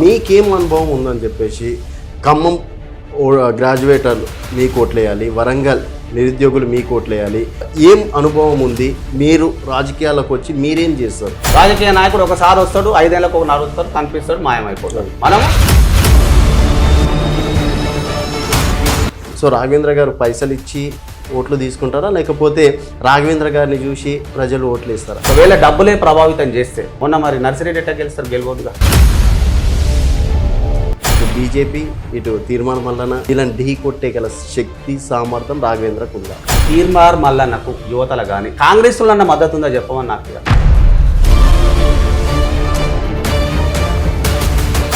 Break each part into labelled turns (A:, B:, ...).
A: మీకేం అనుభవం ఉందని చెప్పేసి ఖమ్మం గ్రాడ్యుయేటర్లు మీకు ఓట్లేయాలి, వరంగల్ నిరుద్యోగులు మీకు ఓట్లేయాలి, ఏం అనుభవం ఉంది? మీరు రాజకీయాలకు వచ్చి మీరేం చేస్తారు?
B: రాజకీయ నాయకుడు ఒకసారి వస్తాడు, 5 ఏళ్ళకు ఒకసారి వస్తాడు, కనిపిస్తాడు, మాయమైపోతాడు. మనము
A: సో రాఘవేంద్ర గారు పైసలు ఇచ్చి ఓట్లు తీసుకుంటారా, లేకపోతే రాఘవేంద్ర గారిని చూసి ప్రజలు ఓట్లు ఇస్తారా?
B: ఒకవేళ డబ్బులే ప్రభావితం చేస్తే మొన్న మరి నర్సిరెడ్డి ఎట్టా గెలుస్తారు? గెలవదుగా.
A: బీజేపీ ఇటు తీర్మానం మల్లన వీళ్ళని ఢీ కొట్టే గల శక్తి సామర్థ్యం రాఘవేంద్రకు ఉందా?
B: తీర్మార్ మల్లన్నకు యువతల కానీ కాంగ్రెస్ అన్న మద్దతు ఉందా చెప్పమని నాకు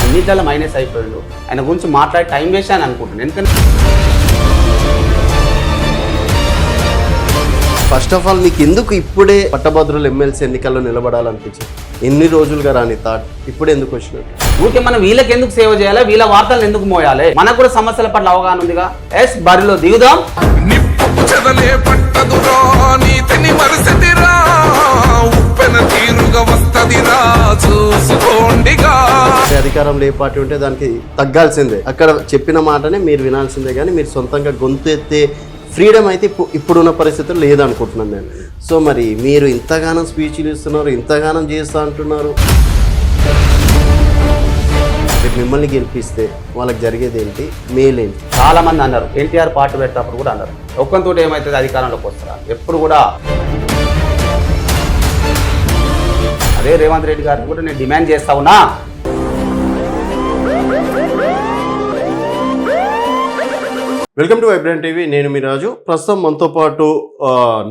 B: అన్నిట్ల మైనస్ అయిపోయాడు. ఆయన గురించి మాట్లాడి టైం వేస్ట్ అని అనుకుంటున్నాను. ఎందుకంటే
A: ఫస్ట్ ఆఫ్ ఆల్ మీకు ఎందుకు ఇప్పుడే పట్టభద్రులు ఎమ్మెల్సీ ఎన్నికల్లో నిలబడాలనిపించింది? ఎన్ని రోజులుగా రాని థాట్ ఇప్పుడు ఎందుకు వచ్చినట్టు?
B: ఊరికే మనం వీళ్ళకి ఎందుకు సేవ చేయాలి, వీళ్ళ వార్తలు ఎందుకు మోయాలి? మనకు కూడా సమస్యల పట్ల అవగాహన ఉందిగా. ఎస్, బరిలో దిగుదాం.
A: అధికారంలో ఏ పార్టీ ఉంటే దానికి తగ్గాల్సిందే. అక్కడ చెప్పిన మాటనే మీరు వినాల్సిందే, కానీ మీరు సొంతంగా గొంతు ఎత్తే ఫ్రీడమ్ అయితే ఇప్పుడున్న పరిస్థితులు లేదనుకుంటున్నాను నేను. సో మరి మీరు ఇంతగానం స్పీచ్లు ఇస్తున్నారు, ఇంతగానం చేస్తా అంటున్నారు, మిమ్మల్ని గెలిపిస్తే వాళ్ళకి జరిగేది ఏంటి, మేలేంటి?
B: చాలా మంది అన్నారు, ఎన్టీఆర్ పార్టీ పెట్టినప్పుడు కూడా అన్నారు, ఒక్కంతో ఏమైతుంది అధికారంలోకి వస్తారా? ఎప్పుడు కూడా అదే రేవంత్ రెడ్డి గారిని కూడా నేను డిమాండ్ చేస్తా ఉన్నా.
A: Welcome to vibrant TV. నేను మీ రాజు. ప్రస్తుతం మనతో పాటు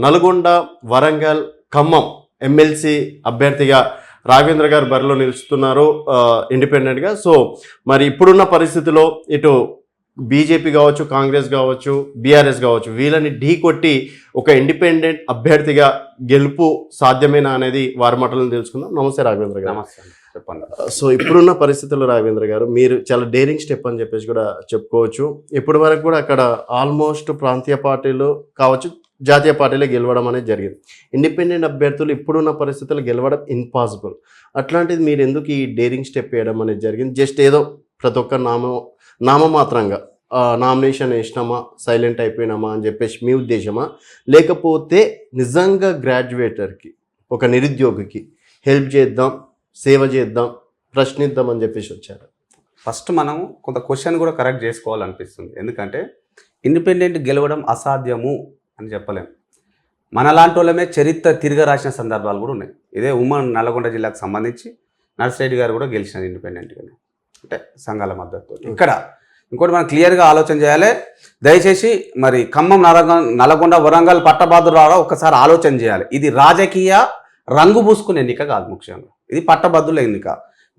A: నల్గొండ, వరంగల్, ఖమ్మం ఎమ్మెల్సీ అభ్యర్థిగా రాఘవేంద్ర గారు బరిలో నిలుస్తున్నారు ఇండిపెండెంట్గా. సో మరి ఇప్పుడున్న పరిస్థితిలో ఇటు బీజేపీ కావచ్చు, కాంగ్రెస్ కావచ్చు, బీఆర్ఎస్ కావచ్చు, వీళ్ళని ఢీ కొట్టి ఒక ఇండిపెండెంట్ అభ్యర్థిగా గెలుపు సాధ్యమేనా అనేది వారి మాటలను తెలుసుకుందాం. నమస్తే రాఘవేంద్ర గారు.
B: నమస్తే, చెప్పండి.
A: సో ఇప్పుడున్న పరిస్థితుల్లో రాఘవేంద్ర గారు మీరు చాలా డేరింగ్ స్టెప్ అని చెప్పేసి కూడా చెప్పుకోవచ్చు. ఇప్పటి వరకు కూడా అక్కడ ఆల్మోస్ట్ ప్రాంతీయ పార్టీలు కావచ్చు, జాతీయ పార్టీలే గెలవడం అనేది జరిగింది. ఇండిపెండెంట్ అభ్యర్థులు ఇప్పుడున్న పరిస్థితుల్లో గెలవడం ఇంపాసిబుల్. అట్లాంటిది మీరు ఎందుకు ఈ డేరింగ్ స్టెప్ వేయడం అనేది జరిగింది? జస్ట్ ఏదో ప్రతి ఒక్క నామమాత్రంగా నామినేషన్ వేసినామా, సైలెంట్ అయిపోయినామా అని చెప్పేసి మీ ఉద్దేశమా, లేకపోతే నిజంగా గ్రాడ్యుయేటర్కి, ఒక నిరుద్యోగికి హెల్ప్ చేద్దాం, సేవ చేద్దాం, ప్రశ్నిద్దాం అని చెప్పేసి వచ్చారు?
B: ఫస్ట్ మనం కొంత క్వశ్చన్ కూడా కరెక్ట్ చేసుకోవాలనిపిస్తుంది. ఎందుకంటే ఇండిపెండెంట్ గెలవడం అసాధ్యము అని చెప్పలేము. మనలాంటి వాళ్ళమే చరిత్ర తిరిగి రాసిన సందర్భాలు కూడా ఉన్నాయి. ఇదే ఉమ్మడి నల్గొండ జిల్లాకు సంబంధించి నర్సిరెడ్డి గారు కూడా గెలిచినారు ఇండిపెండెంట్గానే, అంటే సంఘాల మద్దతు. ఇక్కడ ఇంకోటి మనం క్లియర్గా ఆలోచన చేయాలి. దయచేసి మరి ఖమ్మం, నల్గొండ, వరంగల్ పట్టభద్రులారా ఒక్కసారి ఆలోచన చేయాలి. ఇది రాజకీయ రంగు పూసుకునే ఎన్నిక కాదు. ముఖ్యంగా ఇది పట్టభద్రుల ఎన్నిక,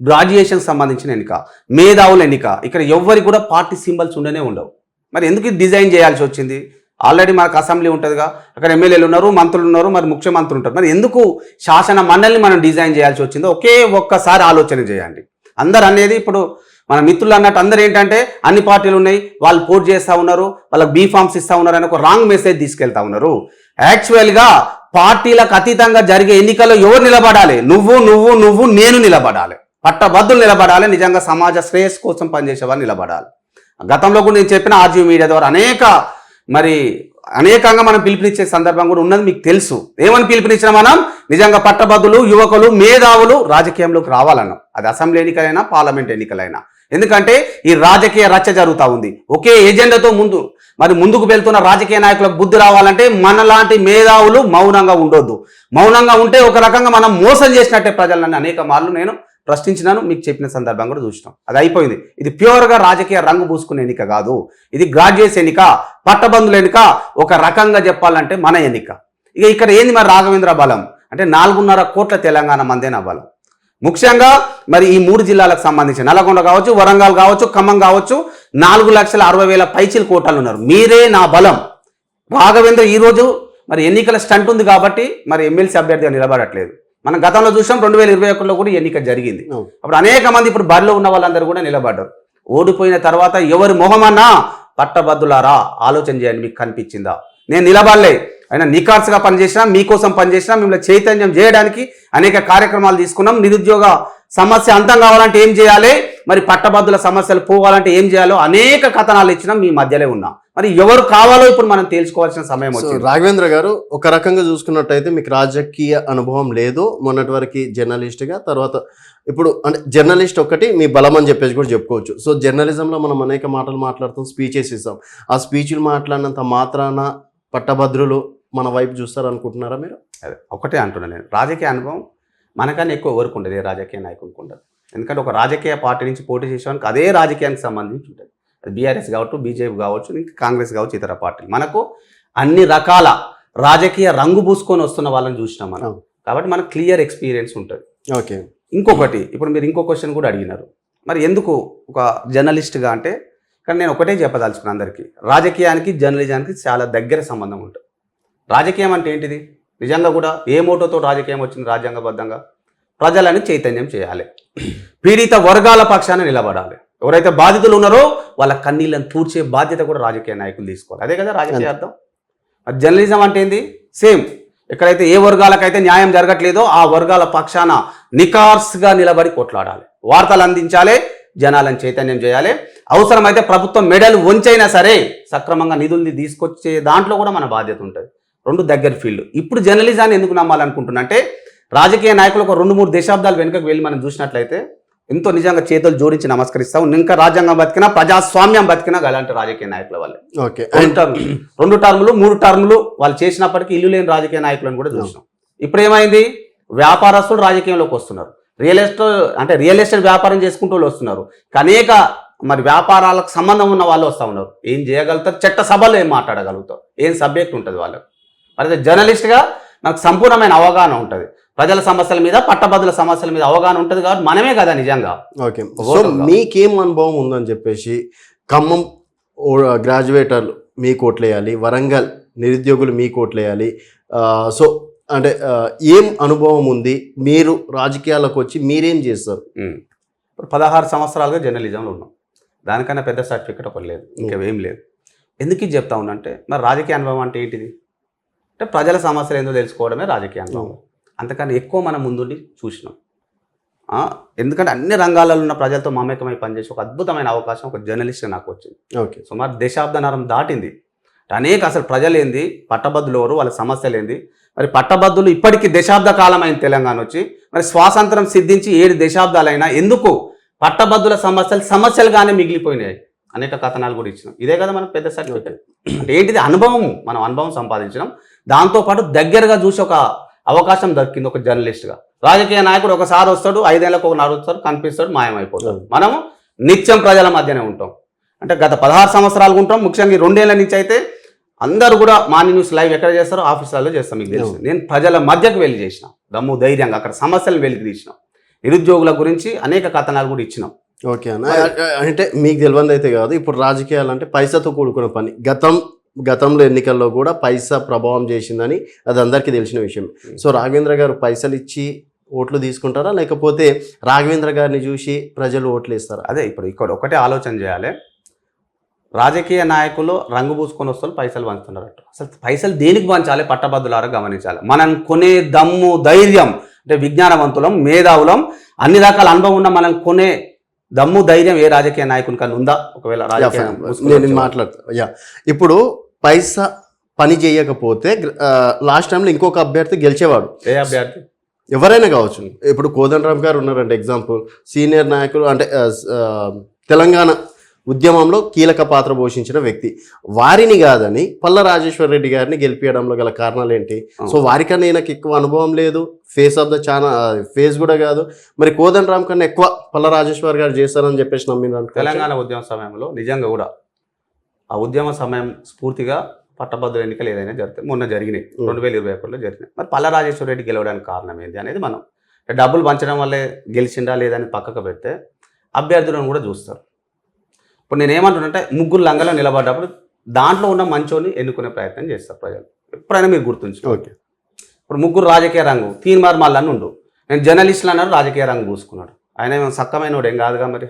B: గ్రాడ్యుయేషన్ సంబంధించిన ఎన్నిక, మేధావుల ఎన్నిక. ఇక్కడ ఎవ్వరికి కూడా పార్టీ సింబల్స్ ఉండనే ఉండవు. మరి ఎందుకు డిజైన్ చేయాల్సి వచ్చింది? ఆల్రెడీ మనకు అసెంబ్లీ ఉంటుంది, అక్కడ ఎమ్మెల్యేలు ఉన్నారు, మంత్రులు ఉన్నారు, మరి ముఖ్యమంత్రులు ఉంటారు. మరి ఎందుకు శాసన మండలిని మనం డిజైన్ చేయాల్సి వచ్చిందో ఒక్కసారి ఆలోచన చేయండి. అందరు అనేది ఇప్పుడు మన మిత్రులు అన్నట్టు అందరు ఏంటంటే అన్ని పార్టీలు ఉన్నాయి, వాళ్ళు పోటీ చేస్తూ ఉన్నారు, వాళ్ళకి బీఫామ్స్ ఇస్తూ ఉన్నారు అని ఒక రాంగ్ మెసేజ్ తీసుకెళ్తా ఉన్నారు. యాక్చువల్గా పార్టీలకు అతీతంగా జరిగే ఎన్నికల్లో ఎవరు నిలబడాలి? నువ్వు నేను నిలబడాలి, పట్టభద్రులు నిలబడాలి, నిజంగా సమాజ శ్రేయస్సు కోసం పనిచేసేవారు నిలబడాలి. గతంలో కూడా నేను చెప్పిన ఆర్జీ మీడియా ద్వారా అనేకంగా మనం పిలుపునిచ్చే సందర్భం కూడా ఉన్నది, మీకు తెలుసు. ఏమని పిలుపునిచ్చిన మనం? నిజంగా పట్టభద్రులు, యువకులు, మేధావులు రాజకీయంలోకి రావాలన్నాం. అది అసెంబ్లీ ఎన్నికలైనా, పార్లమెంట్ ఎన్నికలైనా. ఎందుకంటే ఈ రాజకీయ రచ్చ జరుగుతూ ఉంది. ఒకే ఎజెండాతో ముందుకు వెళ్తున్న రాజకీయ నాయకులకు బుద్ధి రావాలంటే మనలాంటి మేధావులు మౌనంగా ఉండొద్దు. మౌనంగా ఉంటే ఒక రకంగా మనం మోసం చేసినట్టే ప్రజలను అనేక మార్లు నేను ప్రశ్నించినాను, మీకు చెప్పిన సందర్భం కూడా చూసినాం. అది అయిపోయింది. ఇది ప్యూర్గా రాజకీయ రంగు పూసుకునే ఎన్నిక కాదు. ఇది గ్రాడ్యుయేట్స్ ఎన్నిక, పట్టభద్రుల ఎన్నిక, ఒక రకంగా చెప్పాలంటే మన ఎన్నిక. ఇక్కడ ఏంది మరి రాఘవేంద్ర బలం అంటే 4.5 కోట్ల తెలంగాణ మందేనా బలం. ముఖ్యంగా మరి ఈ 3 జిల్లాలకు సంబంధించి నల్గొండ కావచ్చు, వరంగల్ కావచ్చు, ఖమ్మం కావచ్చు, 4,60,000 పైచీలు కోటాలు ఉన్నారు. మీరే నా బలం. రాఘవేంద్ర ఈరోజు మరి ఎన్నికల స్టంట్ ఉంది కాబట్టి మరి ఎమ్మెల్సీ అభ్యర్థిగా నిలబడట్లేదు. మనం గతంలో చూసాం, 2021లో కూడా ఎన్నిక జరిగింది. అప్పుడు అనేక మంది ఇప్పుడు బరిలో ఉన్న వాళ్ళందరూ కూడా నిలబడ్డారు. ఓడిపోయిన తర్వాత ఎవరి మొహమన్నా పట్టభద్రులారా ఆలోచన చేయండి, మీకు కనిపించిందా? నేను నిలబడలే, అయినా నికార్సుగా పనిచేసినా, మీకోసం పనిచేసినా, మిమ్మల్ని చైతన్యం చేయడానికి అనేక కార్యక్రమాలు తీసుకున్నాం. నిరుద్యోగ సమస్య అంతం కావాలంటే ఏం చేయాలి, మరి పట్టభద్రుల సమస్యలు పోవాలంటే ఏం చేయాలో అనేక కథనాలు ఇచ్చినా మీ మధ్యలో ఉన్నా. మరి ఎవరు కావాలో ఇప్పుడు మనం తేల్చుకోవాల్సిన సమయం వచ్చింది.
A: రాఘవేంద్ర గారు, ఒక రకంగా చూసుకున్నట్టయితే మీకు రాజకీయ అనుభవం లేదు, మొన్నటి వరకు జర్నలిస్ట్గా, తర్వాత ఇప్పుడు అంటే జర్నలిస్ట్ ఒకటి మీ బలం అని చెప్పేసి కూడా చెప్పుకోవచ్చు. సో జర్నలిజంలో మనం అనేక మాటలు మాట్లాడుతాం, స్పీచెస్ ఇస్తాం. ఆ స్పీచ్లు మాట్లాడినంత మాత్రాన పట్టభద్రులు మన వైపు చూస్తారు అనుకుంటున్నారా మీరు?
B: అదే ఒకటే అంటున్నాను నేను, రాజకీయ అనుభవం మనకన్నా ఎక్కువ ఎవరికి ఉండదు, ఏ రాజకీయ నాయకునికి ఉండదు. ఎందుకంటే ఒక రాజకీయ పార్టీ నుంచి పోటీ చేసేవానికి అదే రాజకీయానికి సంబంధించి ఉంటుంది. అది బీఆర్ఎస్ కావచ్చు, బీజేపీ కావచ్చు, ఇంకా కాంగ్రెస్ కావచ్చు, ఇతర పార్టీలు. మనకు అన్ని రకాల రాజకీయ రంగు పూసుకొని వస్తున్న వాళ్ళని చూసినాం మనం, కాబట్టి మనకు క్లియర్ ఎక్స్పీరియన్స్ ఉంటుంది.
A: ఓకే.
B: ఇంకొకటి, ఇప్పుడు మీరు ఇంకో క్వశ్చన్ కూడా అడిగినారు, మరి ఎందుకు ఒక జర్నలిస్ట్గా అంటే, కానీ నేను ఒకటే చెప్పదలుచుకున్నాను అందరికీ, రాజకీయానికి జర్నలిజానికి చాలా దగ్గర సంబంధం ఉంటుంది. రాజకీయం అంటే ఏంటిది? నిజంగా కూడా ఏ మోటోతో రాజకీయం వచ్చింది? రాజ్యాంగబద్ధంగా ప్రజలని చైతన్యం చేయాలి, పీడిత వర్గాల పక్షాన నిలబడాలి, ఎవరైతే బాధితులు ఉన్నారో వాళ్ళ కన్నీళ్ళని తూర్చే బాధ్యత కూడా రాజకీయ నాయకులు తీసుకోవాలి. అదే కదా రాజకీయ అర్థం. మరి జర్నలిజం అంటే ఏంది? సేమ్. ఎక్కడైతే ఏ వర్గాలకైతే న్యాయం జరగట్లేదో ఆ వర్గాల పక్షాన నికార్స్గా నిలబడి కొట్లాడాలి, వార్తలు అందించాలి, జనాలను చైతన్యం చేయాలి. అవసరమైతే ప్రభుత్వం మెడలు వంచైనా సరే సక్రమంగా నిధుల్ని తీసుకొచ్చే దాంట్లో కూడా మన బాధ్యత ఉంటుంది. రెండు దగ్గర ఫీల్డ్. ఇప్పుడు జర్నలిజాన్ని ఎందుకు నమ్మాలనుకుంటున్నా అంటే, రాజకీయ నాయకులు ఒక 2-3 దశాబ్దాలు వెనుకకు వెళ్ళి మనం చూసినట్లయితే ఎంతో నిజంగా చేతులు జోడించి నమస్కరిస్తాం. ఇంకా రాజ్యాంగం బతికినా, ప్రజాస్వామ్యం బతికినా అలాంటి రాజకీయ నాయకుల వల్లే.
A: ఓకే.
B: 2 టర్ములు 3 టర్ములు వాళ్ళు చేసినప్పటికీ ఇల్లు లేని రాజకీయ నాయకులను కూడా చూసినాం. ఇప్పుడు ఏమైంది? వ్యాపారస్తులు రాజకీయంలోకి వస్తున్నారు, రియల్ ఎస్టేట్ వ్యాపారం చేసుకుంటూ వాళ్ళు వస్తున్నారు, అనేక మరి వ్యాపారాలకు సంబంధం ఉన్న వాళ్ళు వస్తూ ఉన్నారు. ఏం చేయగలుగుతారు? చట్ట సభలో ఏం మాట్లాడగలుగుతారు? ఏం సబ్జెక్ట్ ఉంటుంది వాళ్ళకు? మరి జర్నలిస్ట్గా నాకు సంపూర్ణమైన అవగాహన ఉంటుంది, ప్రజల సమస్యల మీద, పట్టభద్రుల సమస్యల మీద అవగాహన ఉంటుంది, కాబట్టి మనమే కదా నిజంగా.
A: ఓకే. సో మీకేం అనుభవం ఉందని చెప్పేసి, ఖమ్మం గ్రాడ్యుయేటర్లు మీకు ఓట్లేయాలి, వరంగల్ నిరుద్యోగులు మీకు ఓట్లేయాలి, సో అంటే ఏం అనుభవం ఉంది? మీరు రాజకీయాలకు వచ్చి మీరేం చేస్తారు?
B: ఇప్పుడు 16 సంవత్సరాలుగా జర్నలిజంలో ఉన్నాం, దానికన్నా పెద్ద సర్టిఫికెట్ ఒకటి లేదు, ఇంకేం లేదు. ఎందుకు ఇది చెప్తా ఉన్నంటే, మరి రాజకీయ అనుభవం అంటే ఏంటిది అంటే ప్రజల సమస్యలు ఏందో తెలుసుకోవడమే రాజకీయ అనుభవం. అంతకన్నా ఎక్కువ మనం ముందుండి చూసినాం. ఎందుకంటే అన్ని రంగాలలో ఉన్న ప్రజలతో మమేకమై పనిచేసే ఒక అద్భుతమైన అవకాశం ఒక జర్నలిస్ట్ నాకు వచ్చింది.
A: ఓకే.
B: సుమారు దశాబ్దన్నరం దాటింది. అనేక అసలు ప్రజలు ఏంది, పట్టభద్రులు ఎవరు, వాళ్ళ సమస్యలు ఏంది, మరి పట్టభద్రులు ఇప్పటికీ దశాబ్ద కాలమైన తెలంగాణ వచ్చి మరి స్వాతంత్రం సిద్ధించి 7 దశాబ్దాలైనా ఎందుకు పట్టభద్రుల సమస్యలుగానే మిగిలిపోయినాయి? అనేక కథనాలు కూడా ఇచ్చినాం. ఇదే కదా మనకు పెద్ద సర్టిఫికెట్. అంటే ఏంటిది? అనుభవం. మనం అనుభవం సంపాదించడం, దాంతోపాటు దగ్గరగా చూసి ఒక అవకాశం దొరికింది ఒక జర్నలిస్ట్గా. రాజకీయ నాయకుడు ఒకసారి వస్తాడు, 5 ఏళ్లకు ఒకసారి వస్తాడు, కనిపిస్తాడు, మాయమైపోతాడు. మనము నిత్యం ప్రజల మధ్యనే ఉంటాం. అంటే గత 16 సంవత్సరాలు ఉంటాం. ముఖ్యంగా 2 ఏళ్ల నుంచి అయితే అందరూ కూడా మార్నింగ్ న్యూస్ లైవ్ ఎక్కడ చేస్తారో ఆఫీసులలో చేస్తాం, మీకు తెలుసు. నేను ప్రజల మధ్యకు వెళ్ళి చేసిన, దమ్ము ధైర్యంగా అక్కడ సమస్యలను వెలికి తీసినాం, నిరుద్యోగుల గురించి అనేక కథనాలు కూడా ఇచ్చినాం.
A: ఓకే అన్న. అంటే మీకు తెలియదు అయితే కాదు, ఇప్పుడు రాజకీయాలు అంటే పైసాతో కూడుకున్న పని. గతంలో ఎన్నికల్లో కూడా పైసా ప్రభావం చేసిందని అది అందరికీ తెలిసిన విషయం. సో రాఘవేంద్ర గారు పైసలు ఇచ్చి ఓట్లు తీసుకుంటారా, లేకపోతే రాఘవేంద్ర గారిని చూసి ప్రజలు ఓట్లు ఇస్తారా?
B: అదే ఇప్పుడు ఇక్కడ ఒకటే ఆలోచన చేయాలి. రాజకీయ నాయకులు రంగు పూసుకొని వస్తారు, పైసలు పంచుతున్నారు. అసలు పైసలు దేనికి పంచాలి? పట్టభద్రులారా గమనించాలి. మనం కొనే దమ్ము ధైర్యం అంటే విజ్ఞానవంతులం, మేధావులం, అన్ని రకాల అనుభవం ఉన్న మనం కొనే దమ్ము ధైర్యం ఏ రాజకీయ నాయకుని కన్నా ఉందా? ఒకవేళ
A: నేను మాట్లాడతా. ఇప్పుడు పైసా పని చేయకపోతే లాస్ట్ టైంలో ఇంకొక అభ్యర్థి గెలిచేవాడు.
B: ఏ అభ్యర్థి?
A: ఎవరైనా కావచ్చు. ఇప్పుడు కోదండరామ్ గారు ఉన్నారంటే ఎగ్జాంపుల్, సీనియర్ నాయకులు, అంటే తెలంగాణ ఉద్యమంలో కీలక పాత్ర పోషించిన వ్యక్తి. వారిని కాదని పల్ల రాజేశ్వర్ రెడ్డి గారిని గెలిపించడంలో గల కారణాలు ఏంటి? సో వారికన్నా ఈయనకి ఎక్కువ అనుభవం లేదు, ఫేస్ కూడా కాదు. మరి కోదండరామ్ కన్నా ఎక్కువ పల్ల రాజేశ్వర్ గారు చేస్తారని చెప్పేసి నమ్మినారు.
B: తెలంగాణ ఉద్యమ సమయంలో నిజంగా కూడా ఆ ఉద్యమ సమయం స్ఫూర్తిగా పట్టభద్రుల ఎన్నికలు ఏదైనా జరుగుతాయి. మొన్న జరిగినాయి, 2021లో జరిగినాయి. మరి పల్ల రాజేశ్వర రెడ్డి గెలవడానికి కారణం ఏంటి అనేది మనం డబ్బులు పంచడం వల్లే గెలిచిండా లేదని పక్కకు పెడితే అభ్యర్థులను కూడా చూస్తారు. ఇప్పుడు నేను ఏమంటున్నానంటే, 3 లంగలో నిలబడ్డప్పుడు దాంట్లో ఉన్న మంచోని ఎన్నుకునే ప్రయత్నం చేస్తారు ప్రజలు. ఎప్పుడైనా మీరు గుర్తుంచుకో.
A: ఓకే.
B: ఇప్పుడు 3 రాజకీయ రంగు తీన్మార్ మళ్ళీ ఉండు, నేను జర్నలిస్టులు అన్నారు, రాజకీయ రంగు పూసుకున్నాడు. ఆయన ఏమో సక్కమైనోడు ఏం కాదుగా. మరి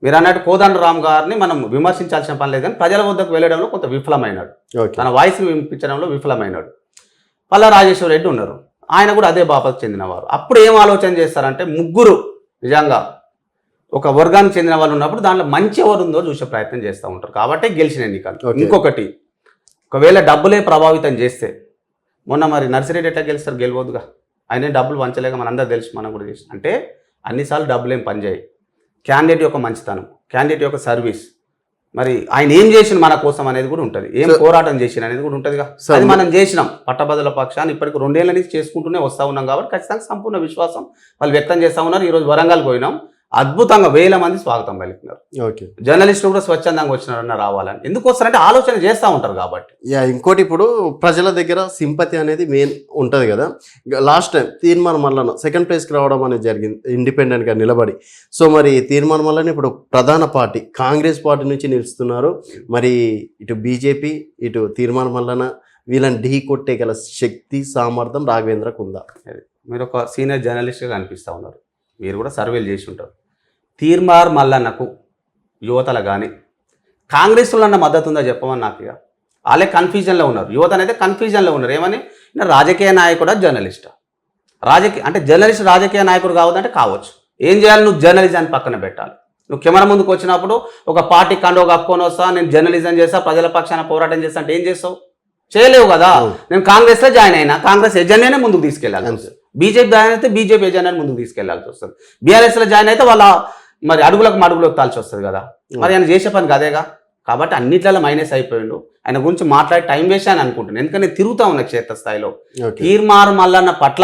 B: మీరు అన్నట్టు కోదండరామ్ గారిని మనం విమర్శించాల్సిన పని లేదు, కానీ ప్రజల వద్దకు వెళ్ళడంలో కొంత విఫలమైనాడు, తన వాయిస్ని వినిపించడంలో విఫలమైనాడు. పల్ల రాజేశ్వర రెడ్డి ఉన్నారు, ఆయన కూడా అదే బాపకు చెందినవారు. అప్పుడు ఏం ఆలోచన చేస్తారంటే, 3 నిజంగా ఒక వర్గానికి చెందిన వాళ్ళు ఉన్నప్పుడు దాంట్లో మంచి ఎవరు ఉందో చూసే ప్రయత్నం చేస్తూ ఉంటారు కాబట్టి గెలిచిన ఎన్నికలు.
A: Okay.
B: ఇంకొకటి, ఒకవేళ డబ్బులే ప్రభావితం చేస్తే, మొన్న మరి నర్సిరెడ్డి ఎట్లా గెలుస్తారు? గెలవద్దుగా. ఆయన డబ్బులు పంచలేక మనందరూ తెలుసు, మనం కూడా చేసి. అంటే అన్నిసార్లు డబ్బులు ఏం పనిచేయి. క్యాండిడేట్ యొక్క మంచితనం, క్యాండిడేట్ యొక్క సర్వీస్, మరి ఆయన ఏం చేసిన మన కోసం అనేది కూడా ఉంటుంది, ఏం పోరాటం చేసిన అనేది కూడా ఉంటుందిగా. అది మనం చేసినాం పట్టభద్రుల పక్షాన్ని ఇప్పటికి 2 ఏళ్ల నుంచి చేసుకుంటూనే వస్తూ ఉన్నాం కాబట్టి ఖచ్చితంగా సంపూర్ణ విశ్వాసం వాళ్ళు వ్యక్తం చేస్తూ ఉన్నారు. ఈరోజు వరంగల్ పోయినాం, అద్భుతంగా 1000 మంది స్వాగతం పలుకుతున్నారు.
A: ఓకే,
B: జర్నలిస్టులు కూడా స్వచ్ఛందంగా వచ్చినారన్న రావాలని. ఎందుకు వస్తారంటే ఆలోచన చేస్తూ ఉంటారు కాబట్టి.
A: ఇంకోటి, ఇప్పుడు ప్రజల దగ్గర సింపతి అనేది మెయిన్ ఉంటుంది కదా. లాస్ట్ టైం తీర్మానం మల్లన్న సెకండ్ ప్లేస్కి రావడం అనేది జరిగింది ఇండిపెండెంట్గా నిలబడి. సో మరి తీర్మానం మల్లన్న ఇప్పుడు ప్రధాన పార్టీ కాంగ్రెస్ పార్టీ నుంచి నిలుస్తున్నారు. మరి ఇటు బీజేపీ ఇటు తీర్మానం మల్లన్న వీళ్ళని ఢీ కొట్టే గల శక్తి సామర్థ్యం రాఘవేంద్రకు ఉందా?
B: మీరు ఒక సీనియర్ జర్నలిస్ట్గా కనిపిస్తూ ఉన్నారు, మీరు కూడా సర్వేలు చేసి ఉంటారు. తీర్మార్ మల్లన్నకు యువతల కానీ కాంగ్రెస్లో అన్న మద్దతు ఉందా చెప్పమని నాకు. ఇక వాళ్ళే కన్ఫ్యూజన్లో ఉన్నారు, యువత అనేది కన్ఫ్యూజన్లో ఉన్నారు. ఏమని, రాజకీయ నాయకుడా జర్నలిస్టా? అంటే జర్నలిస్ట్ రాజకీయ నాయకుడు కావద్దంటే కావచ్చు. ఏం చేయాలి? నువ్వు జర్నలిజాన్ని పక్కన పెట్టాలి. నువ్వు కెమెరా ముందుకు వచ్చినప్పుడు ఒక పార్టీ కండో కప్పుకొని వస్తా, నేను జర్నలిజం చేస్తా, ప్రజల పక్షాన పోరాటం చేస్తా అంటే ఏం చేస్తావు? చేయలేవు కదా. నేను కాంగ్రెస్లో జాయిన్ అయినా, కాంగ్రెస్ ఎజెండానే ముందుకు తీసుకెళ్ళాలి. బీజేపీ జాయిన్ అయితే బీజేపీ ఎజెండాని ముందుకు తీసుకెళ్లాల్సి వస్తుంది. బీఆర్ఎస్లో జాయిన్ అయితే వాళ్ళ మరి అడుగులకు మడుగులు ఎత్తాల్సి వస్తుంది కదా. మరి ఆయన చేసే పని కదేగా. కాబట్టి అన్నిట్లలో మైనస్ అయిపోయిండు. ఆయన గురించి మాట్లాడి టైం వేస్ట్ అని అనుకుంటున్నాను, ఎందుకంటే నేను తిరుగుతా ఉన్నా క్షేత్రస్థాయిలో. తీర్మార్ మల్లన్న పట్ల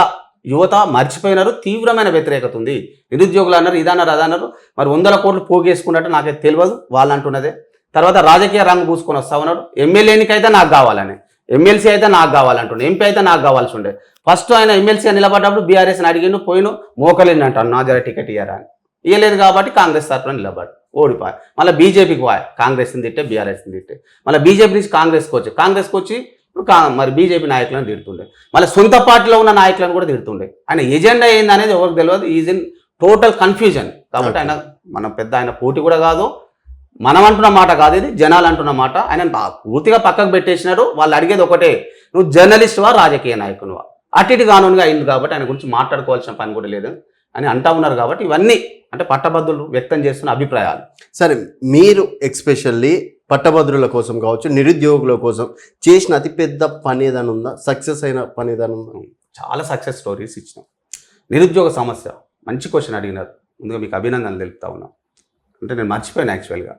B: యువత మర్చిపోయినారు, తీవ్రమైన వ్యతిరేకత ఉంది. నిరుద్యోగులు అన్నారు, ఇదన్నారు, అదన్నారు. మరి 100 కోట్లు పోగేసుకున్నట్టు నాకైతే తెలియదు, వాళ్ళు అంటున్నదే. తర్వాత రాజకీయ రంగు పూసుకొని వస్తా ఉన్నారు. ఎమ్మెల్యే ఎన్నికైతే నాకు కావాలని, ఎమ్మెల్సీ అయితే నాకు కావాలంటుండే, ఎంపీ అయితే నాకు కావాల్సి ఉండే. ఫస్ట్ ఆయన ఎమ్మెల్సీ నిలబడ్డప్పుడు బీఆర్ఎస్ని అడిగిను, పోయిను, మోకలేని అంటాను నా జర టికెట్ ఇయ్యారా అని. ఇవ్వలేదు కాబట్టి కాంగ్రెస్ తరఫున నిలబడి ఓడిపోయి మళ్ళీ బీజేపీకి పోయి, కాంగ్రెస్ని తిట్టే బీఆర్ఎస్ని తిట్టే, మళ్ళీ బీజేపీ నుంచి కాంగ్రెస్కి వచ్చి మరి బీజేపీ నాయకులను తిడుతుండే, మళ్ళీ సొంత పార్టీలో ఉన్న నాయకులను కూడా తిడుతుండే. ఆయన ఎజెండా ఏంది అనేది ఎవరికి తెలియదు, ఈజ్ ఇన్ టోటల్ కన్ఫ్యూజన్. కాబట్టి ఆయన ఆయన పోటీ కూడా కాదు, మనం అంటున్న మాట కాదు, ఇది జనాలు అంటున్న మాట. ఆయన పూర్తిగా పక్కకు పెట్టేసినారు. వాళ్ళు అడిగేది ఒకటే, నువ్వు జర్నలిస్టువా రాజకీయ నాయకునివా? అటు ఇటు కానూనుగా అయింది కాబట్టి ఆయన గురించి మాట్లాడుకోవాల్సిన పని కూడా లేదు అని అంటా ఉన్నారు. కాబట్టి ఇవన్నీ అంటే పట్టభద్రులు వ్యక్తం చేస్తున్న అభిప్రాయాలు.
A: సరే, మీరు ఎక్స్పెషల్లీ పట్టభద్రుల కోసం కావచ్చు, నిరుద్యోగుల కోసం చేసిన అతిపెద్ద పని ఏదైనా ఉందా? సక్సెస్ అయిన పని ఏదైనా ఉందా?
B: చాలా సక్సెస్ స్టోరీస్ ఇచ్చినాం. నిరుద్యోగ సమస్య మంచి క్వశ్చన్ అడిగినారు, ముందుగా మీకు అభినందనలు తెలుపుతా ఉన్నాం. అంటే నేను మర్చిపోయాను యాక్చువల్గా.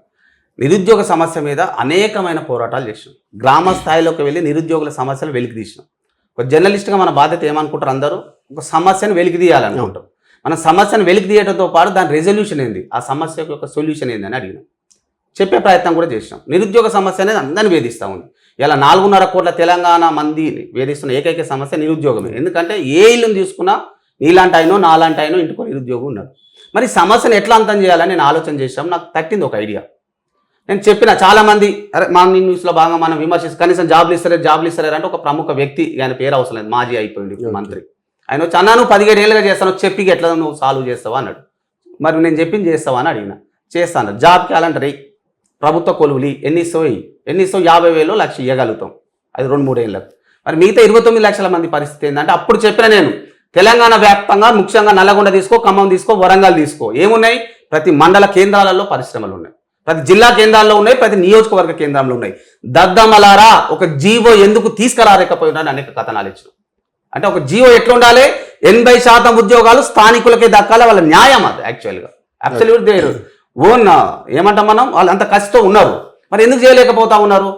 B: నిరుద్యోగ సమస్య మీద అనేకమైన పోరాటాలు చేసినాం. గ్రామ స్థాయిలోకి వెళ్ళి నిరుద్యోగుల సమస్యలు వెలికి తీసినాం. ఒక జర్నలిస్ట్గా మన బాధ్యత ఏమనుకుంటారు అందరూ, ఒక సమస్యను వెలికి తీయాలనుకుంటాం. మన సమస్యను వెలికి తీయడంతో పాటు దాని రెజల్యూషన్ ఏంది, ఆ సమస్య యొక్క సొల్యూషన్ ఏంది అని అడిగినాం. చెప్పే ప్రయత్నం కూడా చేసినాం. నిరుద్యోగ సమస్య అనేది అందరినీ వేధిస్తూ ఉంది. ఇలా 4.5 కోట్ల తెలంగాణ మందిని వేధిస్తున్న ఏకైక సమస్య నిరుద్యోగమే. ఎందుకంటే ఏ ఇల్లుని తీసుకున్నా నీలాంటి అయినో నాలాంటి అయినో ఇంటికో నిరుద్యోగం ఉన్నాడు. మరి సమస్యను ఎట్లా అంతం చేయాలని నేను ఆలోచన చేసాం. నాకు తట్టింది ఒక ఐడియా. నేను చెప్పిన చాలామంది, అరే మార్నింగ్ న్యూస్లో భాగంగా మనం విమర్శిస్తే కనీసం జాబ్లు ఇస్తలేరు అంటే ఒక ప్రముఖ వ్యక్తి, ఆయన పేరు అవసరం లేదు, మాజీ అయిపోయింది మంత్రి. ఆయన వచ్చి అన్నా నువ్వు 17 ఏళ్ళుగా చేస్తాను, చెప్పి ఎట్లా నువ్వు సాల్వ్ చేస్తావా అన్నాడు. మరి నేను చెప్పింది చేస్తావా అని అడిగిన. చేస్తాను. జాబ్ క్యాలెండర్ ప్రభుత్వ కొలువులు ఎన్ని ఇస్తావు 50,000 లక్ష ఇవ్వగలుగుతాం, అది 2-3 ఏళ్ళకు. మరి మిగతా 29 లక్షల మంది పరిస్థితి ఏంటంటే అప్పుడు చెప్పిన నేను, తెలంగాణ వ్యాప్తంగా ముఖ్యంగా నల్లగొండ తీసుకో, ఖమ్మం తీసుకో, వరంగల్ తీసుకో, ఏమున్నాయి? ప్రతి మండల కేంద్రాలలో పరిశ్రమలు ఉన్నాయి, ప్రతి జిల్లా కేంద్రాల్లో ఉన్నాయి, ప్రతి నియోజకవర్గ కేంద్రంలో ఉన్నాయి. దద్దమలారా ఒక జీవో ఎందుకు తీసుకురాలేకపోయినా అనేక కథనాలు ఇచ్చిన. అంటే ఒక జీవో ఎట్లా ఉండాలి, 80% ఉద్యోగాలు స్థానికులకే దక్కాలి, వాళ్ళ న్యాయం అది. యాక్చువల్గా అబ్సల్యూట్ దేర్ ఓన్ ఏమంటాం మనం, వాళ్ళు అంత కసితో ఉన్నారు. మరి ఎందుకు చేయలేకపోతా ఉన్నారు?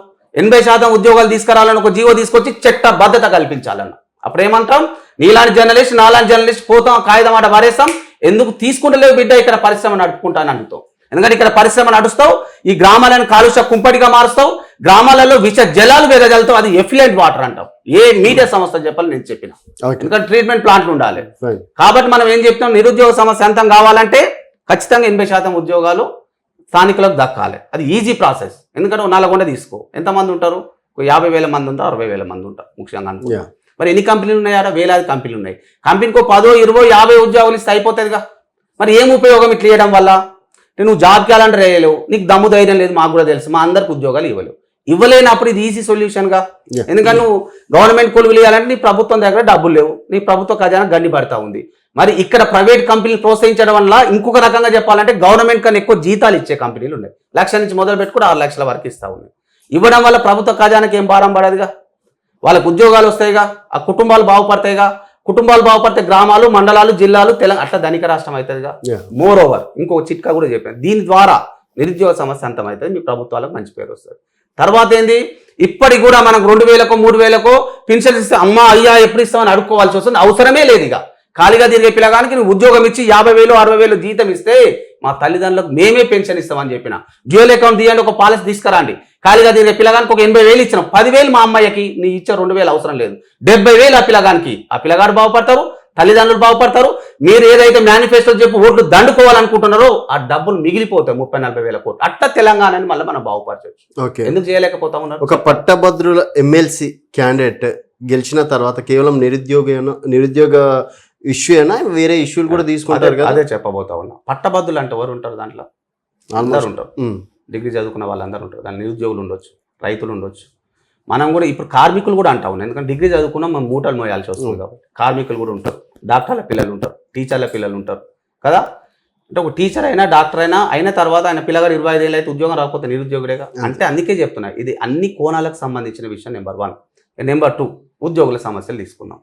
B: 80% ఉద్యోగాలు తీసుకురావాలని ఒక జీవో తీసుకొచ్చి చట్టబద్ధత కల్పించాలన్న. అప్పుడు ఏమంటాం, నీలాంటి జర్నలిస్ట్ నాలాంటి జర్నలిస్ట్ పోతాం, కాగితం ఆట పారేస్తాం. ఎందుకు తీసుకుంటలేవు బిడ్డ, ఇక్కడ పరిశ్రమ నడుపుకుంటాను అంటుతావు. ఎందుకంటే ఇక్కడ పరిశ్రమ నడుస్తావు, ఈ గ్రామాలను కాలుష్య కుంపటిగా మారుస్తావు, గ్రామాలలో విష జలాలు వెదజల్లుతావు, అది ఎఫ్లూయెంట్ వాటర్ అంటావు. ఏ మీడియా సంస్థ చెప్పాలి నేను చెప్పిన, ఎందుకంటే ట్రీట్మెంట్ ప్లాంట్లు ఉండాలి. కాబట్టి మనం ఏం చెప్తాం, నిరుద్యోగ సమస్య అంతం కావాలంటే ఖచ్చితంగా 80% ఉద్యోగాలు స్థానికులకు దక్కాలి. అది ఈజీ ప్రాసెస్. ఎందుకంటే నల్లగొండ తీసుకో, ఎంతమంది ఉంటారు? 50,000 మంది ఉంటారు, 60,000 మంది ఉంటారు ముఖ్యంగా అనుకో. మరి ఎన్ని కంపెనీలు ఉన్నాయా? వేలాది కంపెనీలు ఉన్నాయి. కంపెనీకి 10, 20, 50 ఉద్యోగాలు ఇస్తే అయిపోతుందిగా. మరి ఏం ఉపయోగం ఇట్లా ఇవ్వడం వల్ల? నువ్వు జాబ్ క్యాలెండర్ వేయలేవు, నీకు దమ్ము ధైర్యం లేదు, మాకు కూడా తెలుసు, మా అందరికి ఉద్యోగాలు ఇవ్వలేనప్పుడు ఇది ఈజీ సొల్యూషన్గా. ఎందుకంటే నువ్వు గవర్నమెంట్ కొలువులు ఇవ్వాలంటే నీ ప్రభుత్వం దగ్గర డబ్బులు లేవు, నీ ప్రభుత్వ ఖజానా గండి పడతా ఉంది. మరి ఇక్కడ ప్రైవేట్ కంపెనీలు ప్రోత్సహించడం వల్ల ఇంకొక రకంగా చెప్పాలంటే గవర్నమెంట్ కన్నా ఎక్కువ జీతాలు ఇచ్చే కంపెనీలు ఉన్నాయి. 1 లక్ష నుంచి మొదలు పెట్టుకుని 6 లక్షల వరకు ఇస్తా ఉన్నాయి. ఇవ్వడం వల్ల ప్రభుత్వ ఖజానాకి ఏం భారం పడదుగా, వాళ్ళకు ఉద్యోగాలు వస్తాయిగా, ఆ కుటుంబాలు బాగుపడతాయిగా. కుటుంబాలు బాగుపడితే గ్రామాలు, మండలాలు, జిల్లాలు, తెలంగాణ అట్లా ధనిక రాష్ట్రం అవుతుందిగా. మోర్ ఓవర్ ఇంకొక చిట్కా కూడా చెప్పాను, దీని ద్వారా నిరుద్యోగ సమస్య అంతమవుతుంది, మీ ప్రభుత్వాలకు మంచి పేరు వస్తుంది. తర్వాత ఏంది, ఇప్పటికి కూడా మనకు 2000కో 3000కో పెన్షన్ ఇస్తే అమ్మా అయ్యా ఎప్పుడు ఇస్తామని అడుక్కోవాల్సి వస్తుంది. అవసరమే లేదు. ఇక ఖాళీగా తిరిగే పిల్లగానికి నువ్వు ఉద్యోగం ఇచ్చి 50,000 60,000 జీతం ఇస్తే మా తల్లిదండ్రులకు మేమే పెన్షన్ ఇస్తామని చెప్పిన. డ్యూయల్ అకౌంట్ తీయండి, ఒక పాలసీ తీసుకురండి. ఖాళీగా తిరిగే పిల్లగానికి ఒక 80,000 ఇచ్చినాం, 10,000 మా అమ్మాయికి, నీ ఇచ్చే 2,000 అవసరం లేదు, 70,000 ఆ పిల్లగానికి. ఆ పిల్లగాడు బాగుపడతారు, తల్లిదండ్రులు బాగుపడతారు. మీరు ఏదైతే మేనిఫెస్టో చెప్పి ఓట్లు దండుకోవాలనుకుంటున్నారో ఆ డబ్బులు మిగిలిపోతాయి, 30-40 వేల కోట్లు. అట్లా తెలంగాణని మళ్ళీ మనం బాగుపరచవచ్చు. ఎందుకు చేయలేకపోతా ఉన్నారు?
A: ఒక పట్టభద్రుల ఎమ్మెల్సీ క్యాండిడేట్ గెలిచిన తర్వాత కేవలం నిరుద్యోగ ఇష్యూ అయినా వేరే ఇష్యూలు కూడా తీసుకుంటారు కదా.
B: అదే చెప్పబోతా ఉన్నా. పట్టభద్రులు అంటే ఎవరు ఉంటారు దాంట్లో? అందరు ఉంటారు. డిగ్రీ చదువుకున్న వాళ్ళందరూ ఉంటారు. దాని నిరుద్యోగులు ఉండొచ్చు, రైతులు ఉండొచ్చు. మనం కూడా ఇప్పుడు కార్మికులు కూడా అంటా ఉన్నాం, ఎందుకంటే డిగ్రీ చదువుకున్నా మనం మూటలు మోయాల్సి వస్తుంది కాబట్టి. కార్మికులు కూడా ఉంటారు, డాక్టర్ల పిల్లలు ఉంటారు, టీచర్ల పిల్లలు ఉంటారు కదా. అంటే ఒక టీచర్ అయినా డాక్టర్ అయిన తర్వాత ఆయన పిల్లగారు 25 ఏళ్ళు అయితే ఉద్యోగం రాకపోతే నిరుద్యోగుడేగా. అంటే అందుకే చెప్తున్నా, ఇది అన్ని కోణాలకు సంబంధించిన విషయం. నెంబర్ 1. నెంబర్ 2, ఉద్యోగుల సమస్యలు తీసుకున్నాం.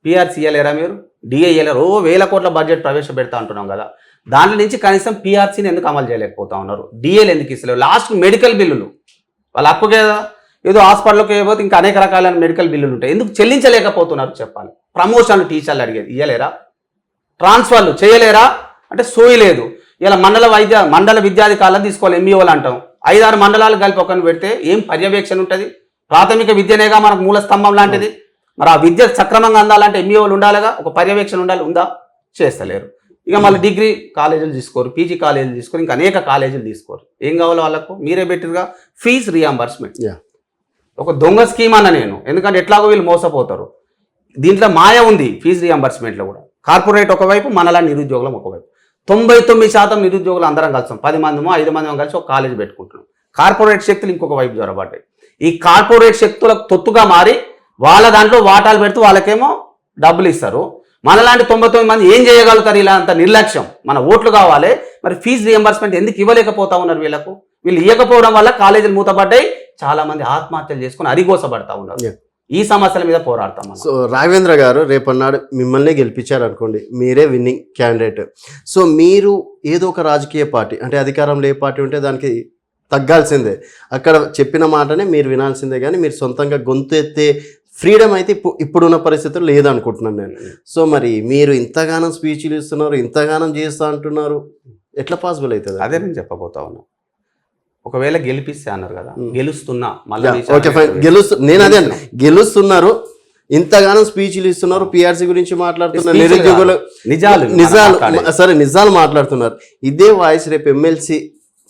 B: పిఆర్సీ ఇయ్యలేరా మీరు? డిఏ ఇయ్యలేరు. 1000 కోట్ల బడ్జెట్ ప్రవేశపెడతా అంటున్నాం కదా, దాంట్లో నుంచి కనీసం పిఆర్సీని ఎందుకు అమలు చేయలేకపోతా ఉన్నారు? డిఏలు ఎందుకు ఇస్తలేరు? లాస్ట్ మెడికల్ బిల్లులు వాళ్ళ హక్కు కదా, ఏదో హాస్పిటల్కి పోతే ఇంకా అనేక రకాలైన మెడికల్ బిల్లులు ఉంటాయి, ఎందుకు చెల్లించలేకపోతున్నారు చెప్పాలి. ప్రమోషన్లు టీచర్లు అడిగేది ఇయ్యలేరా? ట్రాన్స్ఫర్లు చేయలేరా? అంటే సోయి లేదు. ఇలా మండల విద్యాధికారులను తీసుకోవాలి, ఎంఈఓలు అంటాం. 5-6 మండలాలు కలిపి ఒకరిని పెడితే ఏం పర్యవేక్షణ ఉంటుంది? ప్రాథమిక విద్యనేగా మనకు మూల స్తంభం లాంటిది. మరి ఆ విద్య సక్రమంగా అందాలంటే ఎంఈఓలు ఉండాలిగా, ఒక పర్యవేక్షణ ఉండాలి. ఉందా? చేస్తలేరు. ఇక మళ్ళీ డిగ్రీ కాలేజీలు తీసుకోరు, పీజీ కాలేజీలు తీసుకోరు, ఇంకా అనేక కాలేజీలు తీసుకోరు. ఏం కావాలో వాళ్ళకు మీరే పెట్టిరుగా, ఫీజు రియంబర్స్మెంట్. ఒక దొంగ స్కీమ్ అన్న నేను, ఎందుకంటే ఎట్లాగో వీళ్ళు మోసపోతారు. దీంట్లో మాయ ఉంది ఫీజు రియంబర్స్మెంట్లో కూడా. కార్పొరేట్ ఒకవైపు, మనలా నిరుద్యోగులం ఒకవైపు. 99% నిరుద్యోగులు అందరం కలిసాం, 10 మందిమో 5 మందిమో కలిసి ఒక కాలేజీ పెట్టుకుంటున్నాం. కార్పొరేట్ శక్తులు ఇంకొక వైపు జొరబడ్డాయి. ఈ కార్పొరేట్ శక్తులకు తొత్తుగా మారి వాళ్ళ దాంట్లో వాటాలు పెడుతూ వాళ్ళకేమో డబ్బులు ఇస్తారు. మనలాంటి 99 మంది ఏం చేయగలుగుతారు? ఇలా అంత నిర్లక్ష్యం. మన ఓట్లు కావాలి, మరి ఫీజు రియంబర్స్మెంట్ ఎందుకు ఇవ్వలేకపోతా ఉన్నారు వీళ్ళకు? వీళ్ళు ఇవ్వకపోవడం వల్ల కాలేజీలు మూతపడ్డాయి, చాలా మంది ఆత్మహత్యలు చేసుకుని అరిగోసపడతా ఉన్నారు. ఈ సమస్యల మీద పోరాడతాం.
A: సో రాఘవేంద్ర గారు, రేపన్నాడు మిమ్మల్ని గెలిపించారు అనుకోండి, మీరే విన్నింగ్ క్యాండిడేట్. సో మీరు ఏదో ఒక రాజకీయ పార్టీ, అంటే అధికారంలో ఏ పార్టీ ఉంటే దానికి తగ్గాల్సిందే, అక్కడ చెప్పిన మాటనే మీరు వినాల్సిందే, కానీ మీరు సొంతంగా గొంతు ఎత్తే ఫ్రీడమ్ అయితే ఇప్పుడున్న పరిస్థితులు లేదనుకుంటున్నాను నేను. సో మరి మీరు ఇంతగానం స్పీచ్లు ఇస్తున్నారు, ఇంతగానం చేస్తా అంటున్నారు, ఎట్లా పాసిబుల్ అవుతుంది?
B: అదే నేను చెప్పబోతా ఉన్నా. ఒకవేళ గెలిపిస్తే అన్నారు కదా, గెలుస్తున్నా
A: నేను అదే గెలుస్తున్నారు, ఇంతగానం స్పీచ్లు ఇస్తున్నారు, పిఆర్సీ గురించి మాట్లాడుతున్నారు, నిరుద్యోగులు నిజాలు మాట్లాడుతున్నారు. ఇదే వాయిస్ రేపు ఎమ్మెల్సీ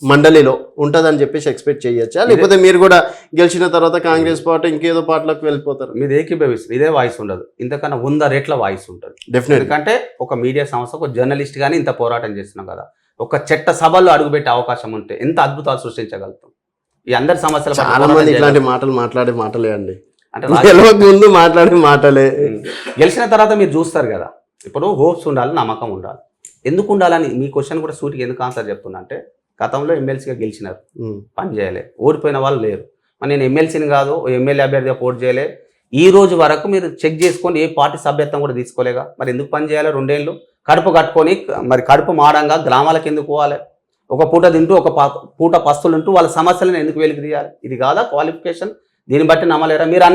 A: మండలిలో ఉంటుందని చెప్పేసి ఎక్స్పెక్ట్ చేయొచ్చా? లేకపోతే మీరు కూడా గెలిచిన తర్వాత కాంగ్రెస్ పార్టీ ఇంకేదో పార్టీలోకి వెళ్ళిపోతారు?
B: మీరు ఏకీభవిస్తారు, ఇదే వాయిస్ ఉండదు, ఇంతకన్నా 100 రెట్ల వాయిస్ ఉంటుంది డెఫినెట్. ఎందుకంటే ఒక మీడియా సంస్థ, ఒక జర్నలిస్ట్ గానీ ఇంత పోరాటం చేస్తున్నాం కదా, ఒక చట్ట సభల్లో అడుగుపెట్టే అవకాశం ఉంటే ఎంత అద్భుతాలు సృష్టించగలుగుతాం. ఈ అందరి సమస్యలు
A: చాలా మంది ఇట్లాంటి మాట్లాడే మాటలే అండి, అంటే ముందు మాట్లాడే మాటలే.
B: గెలిచిన తర్వాత మీరు చూస్తారు కదా, ఇప్పుడు హోప్స్ ఉండాలి, నమ్మకం ఉండాలి. ఎందుకు ఉండాలని మీ క్వశ్చన్ కూడా సూటికి ఎందుకు ఆన్సర్ చెప్తున్నా అంటే, గతంలో ఎమ్మెల్సీగా గెలిచినారు, పని చేయలే, ఓడిపోయిన వాళ్ళు లేరు. మరి నేను ఎమ్మెల్సీని కాదు, ఎమ్మెల్యే అభ్యర్థిగా పోటీ చేయలే, ఈ రోజు వరకు మీరు చెక్ చేసుకొని ఏ పార్టీ సభ్యత్వం కూడా తీసుకోలేగా, మరి ఎందుకు పని చేయాలి? 2 ఏళ్ళు కడుపు కట్టుకొని, మరి కడుపు మాడంగా గ్రామాలకు ఎందుకు పోవాలి? ఒక పూట తింటూ ఒక పూట పస్తులుంటూ వాళ్ళ సమస్యలను ఎందుకు వెలికి తీయాలి? ఇది కాదా క్వాలిఫికేషన్? దీన్ని బట్టి నమ్మలేరా? మీరు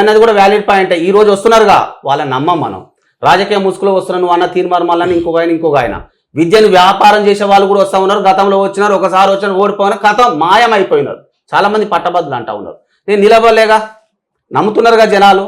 B: అన్నది కూడా వ్యాలిడ్ పాయింట్. ఈ రోజు వస్తున్నారుగా, వాళ్ళని నమ్మం మనం. రాజకీయ ముసుగులో వస్తున్నారు, నువ్వు అన్న తీర్మానం మళ్ళీ ఇంకొక ఆయన. విద్యను వ్యాపారం చేసే వాళ్ళు కూడా వస్తూ ఉన్నారు, గతంలో వచ్చినారు, ఒకసారి వచ్చినారు, ఓడిపోయినా కథ మాయమైపోయినారు. చాలా మంది పట్టభద్రులు అంటా ఉన్నారు. నేను నిలబడలేగా, నమ్ముతున్నారుగా జనాలు.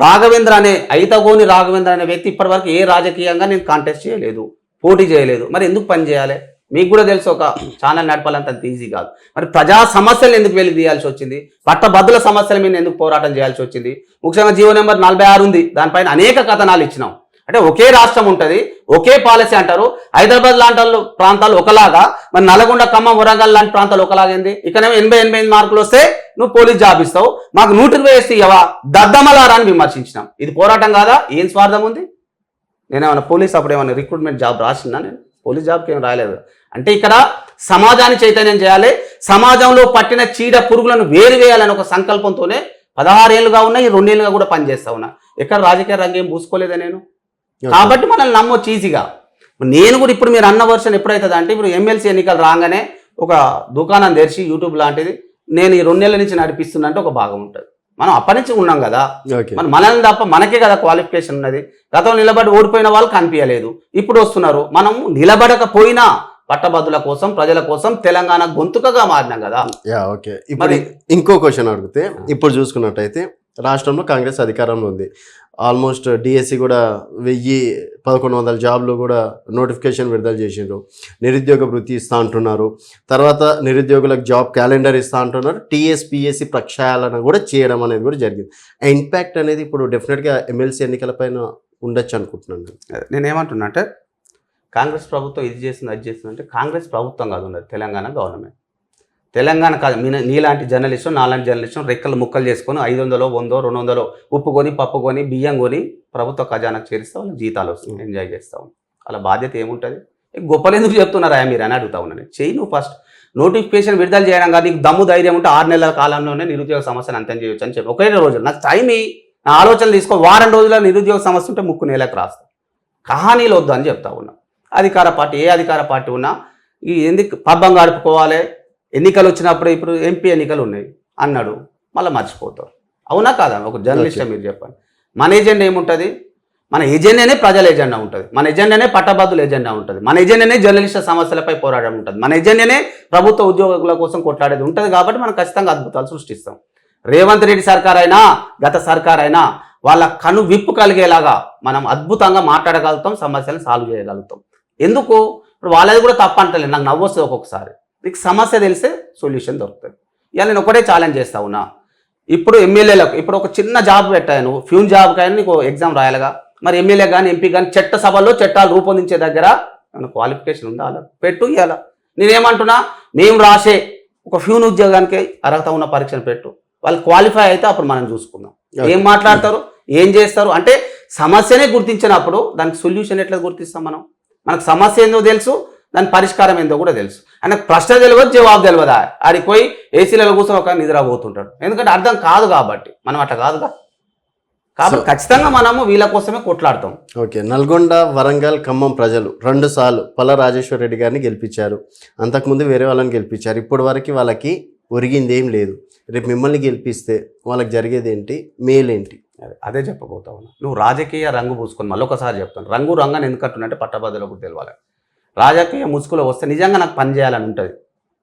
B: రాఘవేంద్ర అనే ఐతగోని రాఘవేంద్ర అనే వ్యక్తి ఇప్పటివరకు ఏ రాజకీయంగా నేను కాంటెస్ట్ చేయలేదు, పోటీ చేయలేదు. మరి ఎందుకు పని చేయాలి? మీకు కూడా తెలుసు, ఒక ఛానల్ నడపాలంత ఈజీ కాదు. మరి ప్రజా సమస్యలు ఎందుకు వెలికి తీయాల్సి వచ్చింది? పట్టభద్రుల సమస్యల మీద ఎందుకు పోరాటం చేయాల్సి వచ్చింది? ముఖ్యంగా జీవో నెంబర్ 46 ఉంది, దానిపైన అనేక కథనాలు ఇచ్చినాం. అంటే ఒకే రాష్ట్రం ఉంటుంది, ఒకే పాలసీ అంటారు. హైదరాబాద్ లాంటి ప్రాంతాలు ఒకలాగా, మరి నల్గొండ, ఖమ్మం, వరంగల్ లాంటి ప్రాంతాలు ఒకలాగైంది. ఇక్కడేమో 80-85 మార్కులు వస్తే నువ్వు పోలీస్ జాబ్ ఇస్తావు, మాకు 120 వేస్తే ఇవ్వవా? దద్దమలారా అని విమర్శించినాం. ఇది పోరాటం కాదా? ఏం స్వార్థం ఉంది? నేనేమన్నా పోలీస్ అప్పుడు ఏమన్నా రిక్రూట్మెంట్ జాబ్ రాసినా? నేను పోలీస్ జాబ్కి ఏం రాయలేదు. అంటే ఇక్కడ సమాజాన్ని చైతన్యం చేయాలి, సమాజంలో పట్టిన చీడ పురుగులను వేయాలని ఒక సంకల్పంతోనే 16 ఏళ్ళుగా ఉన్నా, ఈ 2 ఏళ్ళుగా కూడా పనిచేస్తా ఉన్నా. ఎక్కడ రాజకీయ రంగం ఏం పూసుకోలేదా నేను? కాబట్టి మనల్ని నమ్మొచ్చు ఈజీగా. నేను కూడా ఇప్పుడు మీరు అన్న వర్షన్ ఎప్పుడైతుంది అంటే, ఇప్పుడు ఎమ్మెల్సీ ఎన్నికలు రాగానే ఒక దుకాణం తెరిచి యూట్యూబ్ లాంటిది నేను ఈ 2 నెలల నుంచి నడిపిస్తున్నా అంటే ఒక భాగం ఉంటుంది. మనం అప్పటి నుంచి ఉన్నాం కదా, మనం మనల్ని తప్ప మనకే కదా క్వాలిఫికేషన్ ఉన్నది. గతంలో నిలబడి ఓడిపోయిన వాళ్ళు కనిపించలేదు, ఇప్పుడు వస్తున్నారు. మనం నిలబడకపోయినా పట్టభద్రుల కోసం, ప్రజల కోసం తెలంగాణ గొంతుకగా మారినాం కదా.
A: ఓకే, ఇప్పుడు ఇంకో క్వశ్చన్ అడిగితే, ఇప్పుడు చూసుకున్నట్టయితే రాష్ట్రంలో కాంగ్రెస్ అధికారంలో ఉంది. ఆల్మోస్ట్ డిఎస్సి కూడా 1100 జాబ్లు కూడా నోటిఫికేషన్ విడుదల చేసిండ్రు. నిరుద్యోగ వృత్తి ఇస్తా అంటున్నారు, తర్వాత నిరుద్యోగులకు జాబ్ క్యాలెండర్ ఇస్తా అంటున్నారు, టీఎస్పీఎస్సి ప్రక్షాళన కూడా చేయడం అనేది కూడా జరిగింది. ఆ ఇంపాక్ట్ అనేది ఇప్పుడు డెఫినెట్గా ఎమ్మెల్సీ ఎన్నికలపైన ఉండొచ్చు అనుకుంటున్నాను.
B: నేనేమంటున్నా అంటే, కాంగ్రెస్ ప్రభుత్వం ఇది చేస్తుంది అది చేస్తుంది అంటే, కాంగ్రెస్ ప్రభుత్వం కాదు ఉన్నది, తెలంగాణ గవర్నమెంట్. తెలంగాణ కాదు, నీలాంటి జర్నలిస్టు నాలాంటి జర్నలిస్టు రెక్కలు ముక్కలు చేసుకొని 500, 100, 200 ఉప్పు కొని, పప్పు కొని, బియ్యం కొని ప్రభుత్వ ఖజానాకు చేరిస్తే వాళ్ళకి జీతాలు వస్తాయి, ఎంజాయ్ చేస్తాం. అలా బాధ్యత ఏముంటుంది? గొప్పలు ఎందుకు చెప్తున్నారా మీరు అని అడుగుతా ఉన్నాను. చెయ్యి నువ్వు ఫస్ట్ నోటిఫికేషన్ విడుదల చేయడం కానీ నీకు దమ్ము ధైర్యం ఉంటే 6 నెలల కాలంలోనే నిరుద్యోగ సమస్యను అంతం చేయొచ్చు అని చెప్పి ఒకే రోజు నాకు టైం నా ఆలోచనలు తీసుకో. వారం రోజుల నిరుద్యోగ సమస్య ఉంటే 3 నెలలకు రాస్తాం. కహానీలు వద్దు అని చెప్తా ఉన్నా. అధికార పార్టీ ఏ అధికార పార్టీ ఉన్నా ఈ ఎందుకు పబ్బం గడుపుకోవాలి, ఎన్నికలు వచ్చినప్పుడు ఇప్పుడు ఎంపీ ఎన్నికలు ఉన్నాయి అన్నాడు, మళ్ళీ మర్చిపోతారు. అవునా కాదా? ఒక జర్నలిస్ట్ మీరు చెప్పండి. మన ఎజెండా ఏముంటుంది? మన ఎజెండానే ప్రజల ఎజెండా ఉంటుంది, మన ఎజెండానే పట్టభద్రుల ఎజెండా ఉంటుంది, మన ఎజెండానే జర్నలిస్టుల సమస్యలపై పోరాటం ఉంటుంది, మన ఎజెండానే ప్రభుత్వ ఉద్యోగుల కోసం కొట్లాడేది ఉంటుంది. కాబట్టి మనం ఖచ్చితంగా అద్భుతాలు సృష్టిస్తాం. రేవంత్ రెడ్డి సర్కార్ అయినా గత సర్కార్ అయినా వాళ్ళ కను విప్పు కలిగేలాగా మనం అద్భుతంగా మాట్లాడగలుగుతాం, సమస్యలను సాల్వ్ చేయగలుగుతాం. ఎందుకు ఇప్పుడు వాళ్ళది కూడా తప్ప అంటలేదు, నాకు నవ్వు వస్తుంది ఒక్కొక్కసారి. నీకు సమస్య తెలిస్తే సొల్యూషన్ దొరుకుతుంది. ఇలా నేను ఒకటే ఛాలెంజ్ చేస్తా ఉన్నా. ఇప్పుడు ఎమ్మెల్యేలకు ఇప్పుడు ఒక చిన్న జాబ్ పెట్టాను, ఫ్యూన్ జాబ్ కానీ నీకు ఎగ్జామ్ రాయాలిగా. మరి ఎమ్మెల్యే కానీ ఎంపీ కానీ చట్టసభలో చట్టాలు రూపొందించే దగ్గర ఏమైనా క్వాలిఫికేషన్ ఉందా? అలా పెట్టు. ఇవ్వాల నేనేమంటున్నా, మేము రాసే ఒక ఫ్యూన్ ఉద్యోగానికి అర్హత ఉన్న పరీక్షను పెట్టు, వాళ్ళు క్వాలిఫై అయితే అప్పుడు మనం చూసుకుందాం. ఏం మాట్లాడతారు, ఏం చేస్తారు అంటే సమస్యనే గుర్తించినప్పుడు దానికి సొల్యూషన్ ఎట్లా గుర్తిస్తాం మనం? మనకు సమస్య ఏందో తెలుసు, దాని పరిష్కారం ఏందో కూడా తెలుసు. ఆయనకు ప్రశ్న తెలియదు, జవాబు తెలియదా? ఆడికి పోయి ఏసీలలో కూర్చొని ఒక నిద్రపోతుంటాడు, ఎందుకంటే అర్థం కాదు కాబట్టి. మనం అట్లా కాదుగా, కాబట్టి ఖచ్చితంగా మనము వీళ్ళ కోసమే కొట్లాడతాం.
A: ఓకే, నల్గొండ, వరంగల్, ఖమ్మం ప్రజలు 2 సార్లు పల్లా రాజేశ్వర్ రెడ్డి గారిని గెలిపించారు. అంతకుముందు వేరే వాళ్ళని గెలిపించారు. ఇప్పటి వరకు వాళ్ళకి ఒరిగింది ఏం లేదు. రేపు మిమ్మల్ని గెలిపిస్తే వాళ్ళకి జరిగేది ఏంటి, మేలేంటి?
B: అదే చెప్పబోతా ఉన్నా. నువ్వు రాజకీయ రంగు పూసుకొని మళ్ళీ ఒకసారి చెప్తాను, రంగాన్ని ఎందుకు కట్టునంటే పట్టభద్రులకు తెలియాలి. రాజకీయ ముసుగులో వస్తే నిజంగా నాకు పని చేయాలని ఉంటుంది.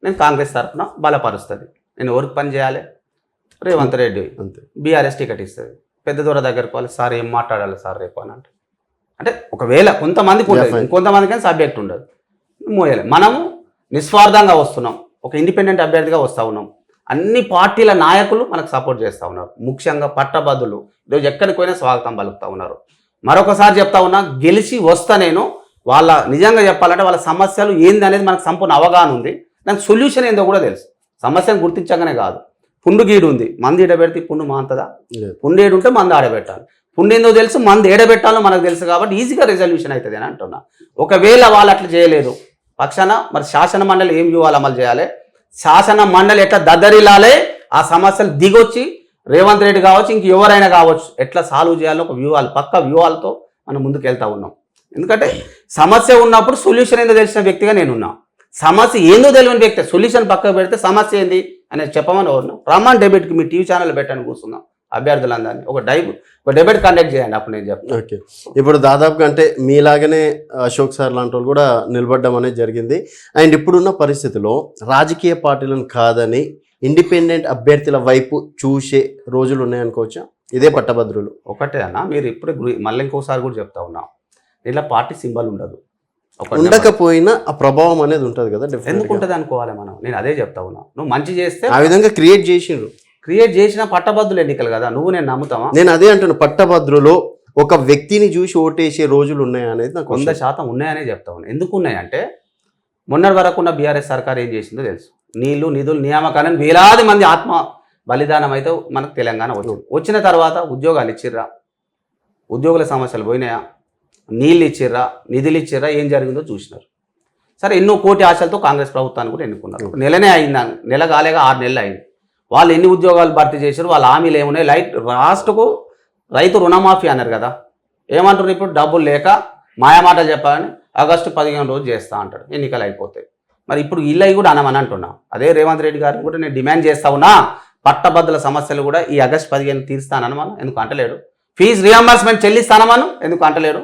B: నేను కాంగ్రెస్ తరఫున బలపరుస్తుంది. నేను ఎవరికి పని చేయాలి? రేవంత్ రెడ్డి అంతే. బీఆర్ఎస్ టికెట్ ఇస్తుంది. పెద్ద దూర దగ్గరకు పోవాలి, సార్ ఏం మాట్లాడాలి సార్ రేపు అని అంటే ఒకవేళ కొంతమందికి ఉంటుంది, ఇంకొంతమందికి సబ్జెక్ట్ ఉండదు, మోయాలి. మనము నిస్వార్థంగా వస్తున్నాం, ఒక ఇండిపెండెంట్ అభ్యర్థిగా వస్తూ ఉన్నాం. అన్ని పార్టీల నాయకులు మనకు సపోర్ట్ చేస్తూ ఉన్నారు, ముఖ్యంగా పట్టభద్రులు ఈరోజు ఎక్కడికి పోయినా స్వాగతం పలుకుతూ ఉన్నారు. మరొకసారి చెప్తా ఉన్నా, గెలిచి వస్తా నేను వాళ్ళ నిజంగా చెప్పాలంటే వాళ్ళ సమస్యలు ఏంది అనేది మనకు సంపూర్ణ అవగాహన ఉంది. దానికి సొల్యూషన్ ఏందో కూడా తెలుసు. సమస్యను గుర్తించగానే కాదు, పుండు గీడు ఉంది, మంది ఏడబెడితే పుండు మాంతదా? పుండు ఏడు ఉంటే మంది ఆడబెట్టాలి. పుండు ఏందో తెలుసు, మంది ఏడబెట్టాలో మనకు తెలుసు. కాబట్టి ఈజీగా రిజల్యూషన్ అవుతుంది అని అంటున్నా. ఒకవేళ వాళ్ళు అట్లా చేయలేదు పక్షాన మరి శాసన మండలి ఏం వ్యూహాలు అమలు చేయాలి, శాసన మండలి ఎట్లా దద్దరిల్లాలే, ఆ సమస్యలు దిగొచ్చి రేవంత్ రెడ్డి కావచ్చు ఇంక ఎవరైనా కావచ్చు ఎట్లా సాల్వ్ చేయాలో ఒక వ్యూహాలు, పక్క వ్యూహాలతో మనం ముందుకు వెళ్తా ఉన్నాం. ఎందుకంటే సమస్య ఉన్నప్పుడు సొల్యూషన్ ఏందో తెలిసిన వ్యక్తిగా నేనున్నా. సమస్య ఏందో తెలియని వ్యక్తి సొల్యూషన్ పక్కకు పెడితే సమస్య ఏంది అనేది చెప్పమని ఉన్నాం. రమ్మని డెబేట్కి మీ టీవీ ఛానల్ పెట్టని కూర్చున్నాం. అభ్యర్థులందరినీ ఒక డెబేట్ కండక్ట్ చేయండి, అప్పుడు నేను చెప్తాను.
A: ఓకే, ఇప్పుడు దాదాపుగా అంటే మీలాగనే అశోక్ సార్ లాంటి వాళ్ళు కూడా నిలబడడం అనేది జరిగింది. అండ్ ఇప్పుడున్న పరిస్థితిలో రాజకీయ పార్టీలను కాదని ఇండిపెండెంట్ అభ్యర్థుల వైపు చూసే రోజులు ఉన్నాయనుకోవచ్చా? ఇదే పట్టభద్రులు
B: ఒకటే అన్న, మీరు ఇప్పుడు మళ్ళీ ఇంకోసారి కూడా చెప్తా ఉన్నాం, ఇలా పార్టీ సింబల్ ఉండదు.
A: ఉండకపోయినా ఆ ప్రభావం అనేది ఉంటుంది కదా,
B: ఎందుకు ఉంటుంది అనుకోవాలి మనం. నేను అదే చెప్తా ఉన్నా, నువ్వు మంచి చేస్తే
A: ఆ విధంగా క్రియేట్ చేసిన
B: పట్టభద్రులు ఎన్నికలు కదా, నువ్వు నేను నమ్ముతావా?
A: నేను అదే అంటున్నా, పట్టభద్రులు ఒక వ్యక్తిని చూసి ఓటేసే రోజులు ఉన్నాయి అనేది నాకు
B: 100% ఉన్నాయనే చెప్తా ఉన్నా. ఎందుకు ఉన్నాయంటే మొన్నటి వరకు ఉన్న బీఆర్ఎస్ సర్కార్ ఏం చేసిందో తెలుసు. నీళ్లు నిధులు నియామకాలను వేలాది మంది ఆత్మ బలిదానం అయితే మనకు తెలంగాణ వచ్చిన తర్వాత ఉద్యోగాలు ఇచ్చిర్రా? ఉద్యోగుల సమస్యలు పోయినాయా? నీళ్ళు ఇచ్చిర్రా, నిధులు ఇచ్చిర్రా, ఏం జరిగిందో చూసినారు. సరే ఎన్నో కోటి ఆశలతో కాంగ్రెస్ ప్రభుత్వాన్ని కూడా ఎన్నుకున్నారు. నెలనే అయింది, నెల కాలేక 6 నెలలు అయింది. వాళ్ళు ఎన్ని ఉద్యోగాలు భర్తీ చేశారు, వాళ్ళ హామీలు ఏమున్నాయి? లాస్ట్కు రైతు రుణమాఫీ అన్నారు కదా, ఏమంటారు ఇప్పుడు? డబ్బులు లేక మాయమాటలు చెప్పాలని ఆగస్టు 15 రోజు చేస్తా అంటాడు, ఎన్నికలు అయిపోతాయి. మరి ఇప్పుడు ఇళ్ళవి కూడా అనమని అంటున్నా. అదే రేవంత్ రెడ్డి గారిని కూడా నేను డిమాండ్ చేస్తా ఉన్నా, పట్టభద్రుల సమస్యలు కూడా ఈ ఆగస్టు 15 తీరుస్తానమను, ఎందుకు అంటలేడు? ఫీజు రియంబర్స్మెంట్ చెల్లిస్తానమను, ఎందుకు అంటలేడు?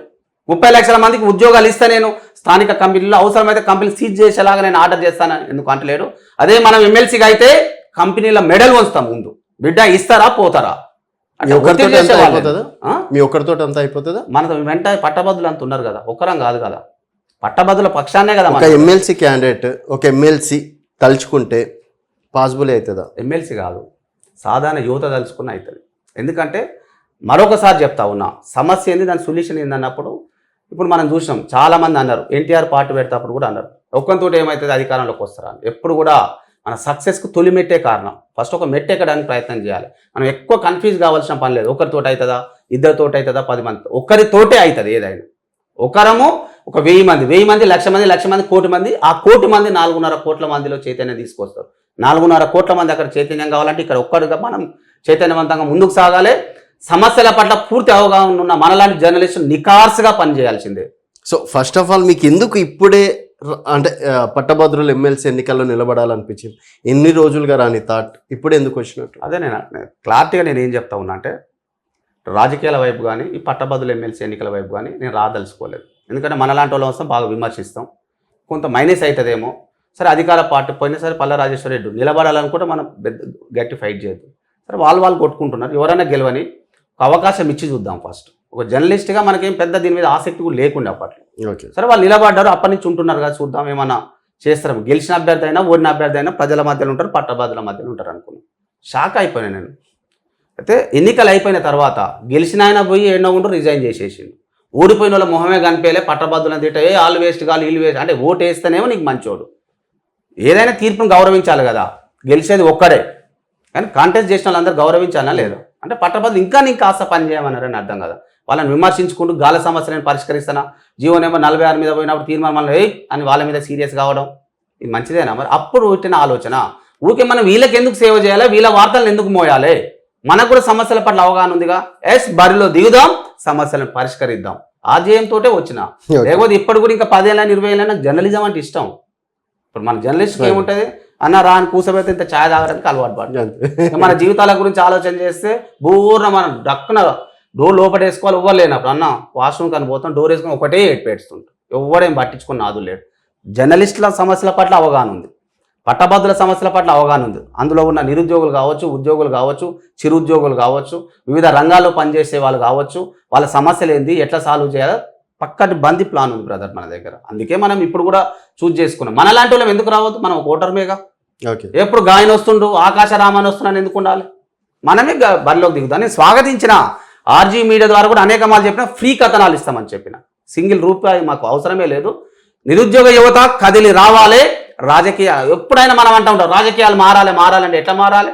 B: 30 లక్షల మందికి ఉద్యోగాలు ఇస్తా నేను, స్థానిక కంపెనీలో అవసరమైతే కంపెనీలు సీజ్ చేసేలాగా నేను ఆర్డర్ చేస్తానని ఎందుకు అంటలేడు? అదే మనం ఎమ్మెల్సీగా అయితే కంపెనీల మెడల్ వంచుతాం ముందు, బిడ్డ ఇస్తారా పోతారా?
A: మీ ఒక్కరితో అంతా అయిపోతుందా?
B: మనకు వెంట పట్టభద్రులు అంత ఉన్నారు కదా, ఒక్కరం కాదు కదా, పట్టభద్రుల పక్షాన్నే కదా.
A: ఒక ఎమ్మెల్సీ క్యాండిడేట్, ఒక ఎమ్మెల్సీ తలుచుకుంటే పాసిబుల్ అవుతుందా?
B: ఎమ్మెల్సీ కాదు, సాధారణ యువత తలుచుకున్న అవుతుంది. ఎందుకంటే మరొకసారి చెప్తా ఉన్నా, సమస్య ఏంది, దాని సొల్యూషన్ ఏందన్నప్పుడు ఇప్పుడు మనం చూసినాం, చాలామంది అన్నారు ఎన్టీఆర్ పార్టీ పెడతాప్పుడు కూడా అన్నారు ఒక్కంతో ఏమవుతుంది అధికారంలోకి వస్తారా. ఎప్పుడు కూడా మన సక్సెస్కు తొలి మెట్టే కారణం. ఫస్ట్ ఒక మెట్టు ఎక్కడానికి ప్రయత్నం చేయాలి. మనం ఎక్కువ కన్ఫ్యూజ్ కావాల్సిన పని లేదు. ఒకరితో అవుతుందా, ఇద్దరితో అవుతుందా, 10 మంది, ఒకరితోటే అవుతుంది ఏదైనా. ఒకరము ఒక 1000 మంది, 1000 మంది, 1,00,000 మంది, 1,00,000 మంది, కోటి మంది, ఆ కోటి మంది 4.5 కోట్ల మందిలో చైతన్యం తీసుకొస్తారు. 4.5 కోట్ల మంది అక్కడ చైతన్యం కావాలంటే ఇక్కడ ఒక్కడిగా మనం చైతన్యవంతంగా ముందుకు సాగాలి. సమస్యల పట్ల పూర్తి అవగాహన ఉన్న మనలాంటి జర్నలిస్టులు నికార్సుగా పనిచేయాల్సిందే.
A: సో ఫస్ట్ ఆఫ్ ఆల్ మీకు ఎందుకు ఇప్పుడే అంటే పట్టభద్రులు ఎమ్మెల్సీ ఎన్నికల్లో నిలబడాలనిపించింది? ఎన్ని రోజులుగా రాని థాట్ ఇప్పుడు ఎందుకు వచ్చినట్టు?
B: అదే నేను క్లారిటీగా నేను ఏం చెప్తా ఉన్నా అంటే, రాజకీయాల వైపు కానీ ఈ పట్టభద్రుల ఎమ్మెల్సీ ఎన్నికల వైపు కానీ నేను రాదలుచుకోలేదు. ఎందుకంటే మనలాంటి వాళ్ళ వస్తాం బాగా విమర్శిస్తాం, కొంత మైనస్ అవుతుందేమో. సరే అధికార పార్టీ పోయినా సరే పల్లా రాజేశ్వర రెడ్డి నిలబడాలనుకుంటే మనం గట్టి ఫైట్ చేయొద్దు. సరే వాళ్ళు కొట్టుకుంటున్నారు, ఎవరైనా గెలవని ఒక అవకాశం ఇచ్చి చూద్దాం. ఫస్ట్ ఒక జర్నలిస్ట్గా మనకేం పెద్ద దీని మీద ఆసక్తి కూడా లేకుండా అప్పట్లో. సరే వాళ్ళు నిలబడ్డారు, అప్పటి నుంచి ఉంటున్నారు కదా, చూద్దాం ఏమన్నా చేస్తారు. గెలిచిన అభ్యర్థి అయినా ఓడిన అభ్యర్థి అయినా ప్రజల మధ్యలో ఉంటారు, పట్టభద్రుల మధ్యలో ఉంటారు అనుకున్నాను. షాక్ అయిపోయినా నేను. అయితే ఎన్నికలు అయిపోయిన తర్వాత గెలిచిన ఆయన పోయి ఎన్నో ఉంటూ రిజైన్ చేసేసిండు. ఓడిపోయిన వాళ్ళ మొహమే కనిపించలే, పట్టభద్రులను తిట్ట ఏ ఆల్ వేస్ట్ కాదు వీళ్ళు వేస్ట్ అంటే ఓటు వేస్తేనేమో నీకు మంచోడు. ఏదైనా తీర్పును గౌరవించాలి కదా, గెలిచేది ఒక్కడే కానీ కాంటెస్ట్ చేసిన వాళ్ళందరూ గౌరవించాలా లేదా? అంటే పట్టభద్రులు ఇంకా నీకు కాస్త పని చేయమన్నారని అర్థం కదా. వాళ్ళని విమర్శించుకుంటూ గాల సమస్యలను పరిష్కరిస్తానా, జీవో నెంబర్ 46 మీద పోయినప్పుడు తీర్మానం అని వాళ్ళ మీద సీరియస్ కావడం ఇది మంచిదేనా? మరి అప్పుడు పుట్టిన ఆలోచన ఊకే మనం వీళ్ళకి ఎందుకు సేవ చేయాలి, వీళ్ళ వార్తలను ఎందుకు మోయాలి? మనకు కూడా సమస్యల పట్ల అవగాహన ఉందిగా, బరిలో దిగుదాం, సమస్యలను పరిష్కరిద్దాం, ఆ జయంతో వచ్చిన. లేకపోతే ఇప్పుడు కూడా ఇంకా 10 ఏళ్ళైనా 20 ఏళ్ళైనా జర్నలిజం అంటే ఇష్టం. ఇప్పుడు మన జర్నలిస్ట్కి ఏముంటుంది, అన్న రాని కూసబెడితే ఇంత ఛాయ్ తాగడానికి అలవాటు పడ్డాం. మన జీవితాల గురించి ఆలోచన చేస్తే బూర్న మనం డక్కున డోర్ లోపటేసుకోవాలి, ఇవ్వలేనప్పుడు అన్న వాష్రూమ్ కానీ పోతాం, డోర్ వేసుకొని ఒకటే ఏడ్పేస్తుంటాం, ఎవడేం పట్టించుకుని నాదు లేడు. జర్నలిస్టుల సమస్యల పట్ల అవగాహన ఉంది, పట్టభద్రుల సమస్యల పట్ల అవగాహన ఉంది. అందులో ఉన్న నిరుద్యోగులు కావచ్చు, ఉద్యోగులు కావచ్చు, చిరుద్యోగులు కావచ్చు, వివిధ రంగాల్లో పనిచేసే వాళ్ళు కావచ్చు, వాళ్ళ సమస్యలు ఏంది, ఎట్లా సాల్వ్ చేయాలో పక్కటి బంది ప్లాన్ ఉంది బ్రదర్ మన దగ్గర. అందుకే మనం ఇప్పుడు కూడా చూజ్ చేసుకున్నాం. మనలాంటి వాళ్ళం ఎందుకు రావద్దు, మనం ఒక ఓటర్మేగా. ఎప్పుడు గాయన వస్తుండు, ఆకాశ రామాన్ని వస్తున్నాను ఎందుకు ఉండాలి? మనమే బరిలోకి దిగుతాం. నేను స్వాగతించిన ఆర్జీ మీడియా ద్వారా కూడా అనేక మార్లు చెప్పిన, ఫ్రీ కథనాలు ఇస్తామని చెప్పిన, సింగిల్ రూపాయి మాకు అవసరమే లేదు. నిరుద్యోగ యువత కదిలి రావాలి. రాజకీయ ఎప్పుడైనా మనం అంటూ ఉంటాం రాజకీయాలు మారాలంటే ఎట్లా మారాలి?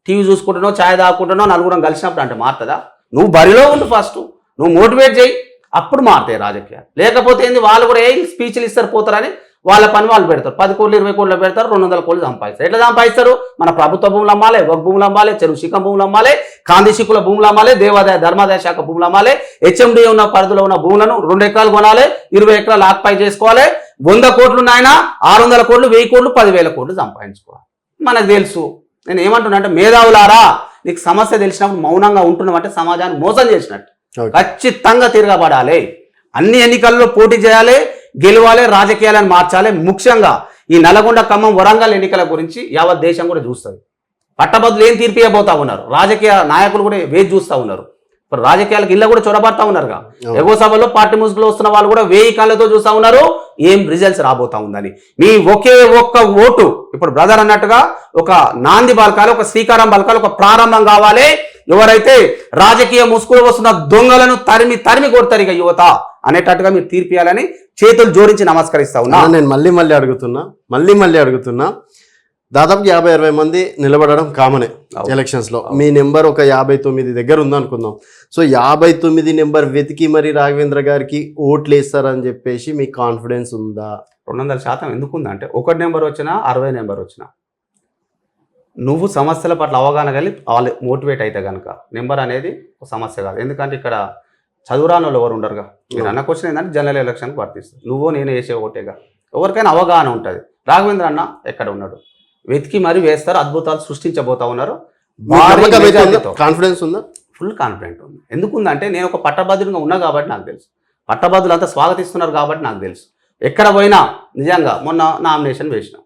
B: టీవీ చూసుకుంటున్నావు, ఛాయ్ తాగుకుంటున్నావు, నలుగురం కలిసినప్పుడు అంటే మారుతుందా? నువ్వు బరిలో ఉండు, ఫస్ట్ నువ్వు మోటివేట్ చేయి, అప్పుడు మారుతాయి రాజకీయాలు. లేకపోతే ఏంది, వాళ్ళు కూడా స్పీచ్లు ఇస్తారు పోతారని వాళ్ళ పని వాళ్ళు పెడతారు. 10 కోట్లు 20 కోట్లు పెడతారు, 200 కోట్లు సంపాదిస్తారు. ఎట్లా సంపాదిస్తారు? మన ప్రభుత్వ భూములు అమ్మాలి, ఒక భూములు అమ్మాలి, చెరువు శిఖం భూములు అమ్మాలి, కాంతి శిక్కుల భూములు అమ్మాలి, దేవాదాయ ధర్మాదాయ శాఖ భూములు అమ్మాలి, హెచ్ఎండి ఉన్న పరిధిలో ఉన్న భూములను 2 ఎకరాలు కొనాలి, 20 ఎకరాలు ఆక్పై చేసుకోవాలి. 100 కోట్లు ఉన్నాయన 600 కోట్లు, 1000 కోట్లు, 10,000 కోట్లు సంపాదించుకోవాలి. మనకు తెలుసు. నేను ఏమంటున్నా అంటే, మేధావులారా, నీకు సమస్య తెలిసినప్పుడు మౌనంగా ఉంటున్నామంటే సమాజాన్ని మోసం చేసినట్టు. ఖచ్చితంగా తిరగబడాలి, అన్ని ఎన్నికల్లో పోటీ చేయాలి, గెలవాలి, రాజకీయాలను మార్చాలి. ముఖ్యంగా ఈ నల్గొండ, ఖమ్మం, వరంగల్ ఎన్నికల గురించి యావత్ దేశం కూడా చూస్తుంది. పట్టభద్రులు ఏం తీర్పు ఇవ్వబోతా ఉన్నారు, రాజకీయ నాయకులు కూడా వేచి చూస్తూ ఉన్నారు. ఇప్పుడు రాజకీయాలకు ఇళ్ళ కూడా చొరబడతా ఉన్నారుగా. ఎగో సభలో పార్టీ ముసుగులో వస్తున్న వాళ్ళు కూడా 1000 కళ్ళతో చూస్తూ ఉన్నారు ఏం రిజల్ట్స్ రాబోతా ఉందని. మీ ఒకే ఒక్క ఓటు ఇప్పుడు బ్రదర్ అన్నట్టుగా ఒక నాంది పలకాలి, ఒక శ్రీకారం పలకాలి, ఒక ప్రారంభం కావాలి. ఎవరైతే రాజకీయ ముసుగులో వస్తున్న దొంగలను తరిమి కొడతారు ఇక యువత అనేటట్టుగా మీరు తీర్పియాలని చేతులు జోడించి నమస్కరిస్తా ఉన్నా.
A: నేను మళ్ళీ అడుగుతున్నా దాదాపు 50-60 మంది నిలబడడం కామనే ఎలక్షన్స్ లో. మీ నెంబర్ ఒక 59 దగ్గర ఉందనుకుందాం. సో 59 నెంబర్ వెతికి మరి రాఘవేంద్ర గారికి ఓట్లు వేస్తారని చెప్పేసి మీకు కాన్ఫిడెన్స్ ఉందా?
B: 200% ఎందుకు ఉందంటే 1 నెంబర్ వచ్చినా 60 నెంబర్ వచ్చినా నువ్వు సమస్యల పట్ల అవగాహన కలిగి వాళ్ళు మోటివేట్ అయితే కనుక నెంబర్ అనేది ఒక సమస్య కాదు. ఎందుకంటే ఇక్కడ చదువురాని వాళ్ళు ఎవరు ఉండరుగా. మీరు అన్న క్వశ్చన్ ఏంటంటే జనరల్ ఎలక్షన్కి వర్తిస్తుంది. నువ్వు నేను వేసే ఓటేగా. ఎవరికైనా అవగాహన ఉంటుంది. రాఘవేంద్ర అన్న ఎక్కడ ఉన్నాడు వెతికి మరి వేస్తారు, అద్భుతాలు సృష్టించబోతా ఉన్నారు.
A: కాన్ఫిడెన్స్ ఉందా?
B: ఫుల్ కాన్ఫిడెంట్ ఉంది. ఎందుకుందంటే నేను ఒక పట్టభద్రునిగా ఉన్నా కాబట్టి నాకు తెలుసు. పట్టభద్రులు అంతా స్వాగతిస్తున్నారు కాబట్టి నాకు తెలుసు. ఎక్కడ పోయినా నిజంగా మొన్న నామినేషన్ వేసిన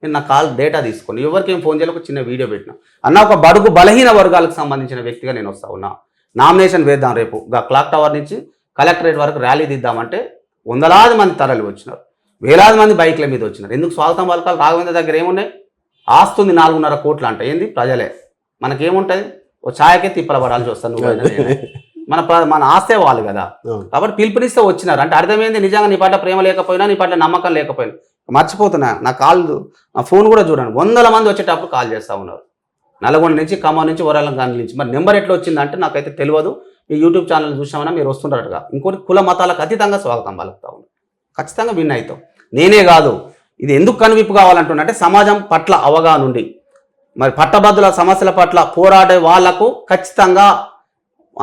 B: నేను నా కాల్ డేటా తీసుకొని ఎవరికి ఏం ఫోన్ చేయాలి ఒక చిన్న వీడియో పెట్టినా అన్న ఒక బడుగు బలహీన వర్గాలకు సంబంధించిన వ్యక్తిగా నేను వస్తా ఉన్నా. నామినేషన్ వేద్దాం రేపు క్లాక్ టవర్ నుంచి కలెక్టరేట్ వరకు ర్యాలీ దిద్దామంటే వందలాది మంది తరలి వచ్చినారు, వేలాది మంది బైక్ల మీద వచ్చినారు. ఎందుకు స్వాగతం పలకాలి? రాఘవేంద్ర దగ్గర ఏమున్నాయి? ఆస్తుంది 4.5 కోట్లు అంట. ఏంది ప్రజలే. మనకేముంటుంది? ఓ ఛాయకే తిప్పల పడాల్సి వస్తాను. నువ్వు మన ఆస్తే వాళ్ళు కదా. కాబట్టి పిలుపునిస్తే వచ్చినారు అంటే అర్థమైంది. నిజంగా నీ పట్ల ప్రేమ లేకపోయినా నీ పట్ల నమ్మకం లేకపోయినా మర్చిపోతున్నా. నా ఫోన్ కూడా చూడండి, 100 మంది వచ్చేటప్పుడు కాల్ చేస్తూ ఉన్నారు. నల్గొండ నుంచి, ఖమ్మం నుంచి, వరంగల్ నుంచి. మరి నెంబర్ ఎట్లా వచ్చిందంటే నాకైతే తెలియదు. మీ యూట్యూబ్ ఛానల్ చూసామన్నా మీరు వస్తుంటారుగా. ఇంకోటి కుల మతాలకు అతీతంగా స్వాగతం పలుకుతా ఉన్నారు. ఖచ్చితంగా విన్ అవుతాం. నేనే కాదు. ఇది ఎందుకు కనువిప్పు కావాలంటున్నంటే సమాజం పట్ల అవగాహన ఉండి మరి పట్టభద్రుల సమస్యల పట్ల పోరాడే వాళ్లకు ఖచ్చితంగా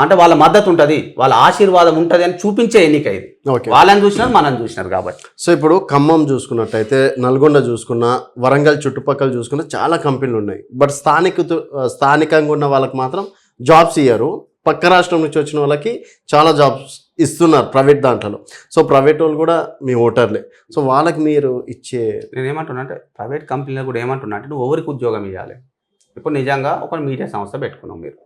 B: అంటే వాళ్ళ మద్దతు ఉంటుంది, వాళ్ళ ఆశీర్వాదం ఉంటుంది అని చూపించే ఎన్నిక ఇది. వాళ్ళని చూసినారు, మనం చూసినారు కాబట్టి.
A: సో ఇప్పుడు ఖమ్మం చూసుకున్నట్టయితే, నల్గొండ చూసుకున్నా, వరంగల్ చుట్టుపక్కల చూసుకున్నా చాలా కంపెనీలు ఉన్నాయి. బట్ స్థానికంగా ఉన్న వాళ్ళకి మాత్రం జాబ్స్ ఇయ్యరు. పక్క రాష్ట్రం నుంచి వచ్చిన వాళ్ళకి చాలా జాబ్స్ ఇస్తున్నారు ప్రైవేట్ దాంట్లో. సో ప్రైవేట్ వాళ్ళు కూడా మీ ఓటర్లే. సో వాళ్ళకి మీరు ఇచ్చే
B: నేను ఏమంటున్నా అంటే ప్రైవేట్ కంపెనీలో కూడా ఏమంటున్నా అంటే నువ్వు ఎవరికి ఉద్యోగం ఇవ్వాలి. ఇప్పుడు నిజంగా ఒక మీడియా సంస్థ పెట్టుకున్నాం. మీరు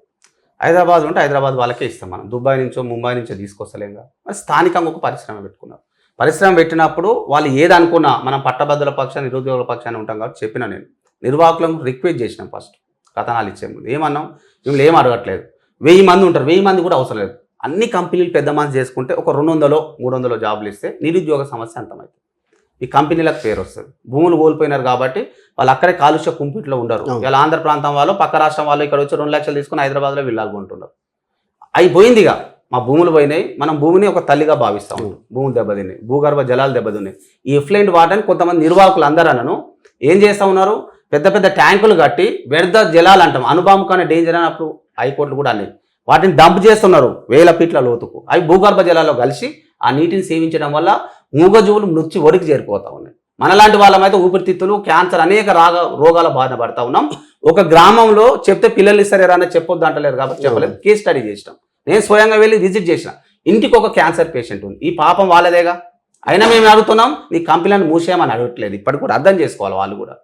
B: హైదరాబాద్ ఉంటే హైదరాబాద్ వాళ్ళకే ఇస్తాం. మనం దుబాయ్ నుంచో ముంబై నుంచో తీసుకొస్తలేంగా. మరి స్థానికంగా ఒక పరిశ్రమ పెట్టుకున్నాం. పరిశ్రమ పెట్టినప్పుడు వాళ్ళు ఏది అనుకున్నా మనం పట్టభద్రుల పక్షాన్ని, నిరుద్యోగుల పక్షాన్ని ఉంటాం కాబట్టి చెప్పిన నేను నిర్వాహకులను రిక్వెస్ట్ చేసినాం. ఫస్ట్ కథనాలు ఇచ్చే ముందు ఏమన్నాం, మిమ్మల్ని ఏం అడగట్లేదు. 1000 మంది ఉంటారు, 1000 మంది కూడా అవసరం లేదు. అన్ని కంపెనీలు పెద్ద మంది చేసుకుంటే ఒక 200-300 జాబులు ఇస్తే నిరుద్యోగ సమస్య అంతమైంది. ఈ కంపెనీలకు పేరు వస్తుంది. భూములు కోల్పోయినారు కాబట్టి వాళ్ళు అక్కడే కాలుష్య కుంపిట్లో ఉండరు. ఇలా ఆంధ్ర ప్రాంతం వాళ్ళు, పక్క రాష్ట్రం వాళ్ళు ఇక్కడ వచ్చి 2 లక్షలు తీసుకుని హైదరాబాద్లో విల్లాలు కొంటున్నారు. అయిపోయిందిగా. మా భూములు పోయినాయి. మనం భూమిని ఒక తల్లిగా భావిస్తాం. భూములు దెబ్బతిన్నాయి, భూగర్భ జలాలు దెబ్బతిన్నాయి. ఈ ఎఫ్లైంట్ వాటర్ని కొంతమంది నిర్వాహకులు అందరూ ఏం చేస్తూ ఉన్నారు, పెద్ద పెద్ద ట్యాంకులు కట్టి వ్యర్థ జలాలు అంటాం, అనుభవం కానీ డేంజర్ అని అప్పుడు హైకోర్టులు కూడా అన్నాయి. వాటిని డంప్ చేస్తున్నారు 1000 ఫీట్ల లోతుకు. అవి భూగర్భ జలాల్లో కలిసి ఆ నీటిని సేవించడం వల్ల మూగజీవులు మృత్యు ఒడికి చేరిపోతా ఉన్నాయి. మనలాంటి వాళ్ళమైతే ఊపిరితిత్తులు, క్యాన్సర్, అనేక రోగాల బారిన పడతా ఉన్నాం. ఒక గ్రామంలో చెప్తే పిల్లలు ఇస్తారేరా అని చెప్పొద్దు అంటలేరు కాబట్టి చెప్పలేదు. కేస్ స్టడీ చేసినాం. నేను స్వయంగా వెళ్ళి విజిట్ చేసిన. ఇంటికి ఒక క్యాన్సర్ పేషెంట్ ఉంది. ఈ పాపం వాళ్ళదేగా. అయినా మేము అడుగుతున్నాం, నీ కంపెనీలను మూసేయమని అడగట్లేదు. ఇప్పటికి కూడా అర్థం చేసుకోవాలి. వాళ్ళు కూడా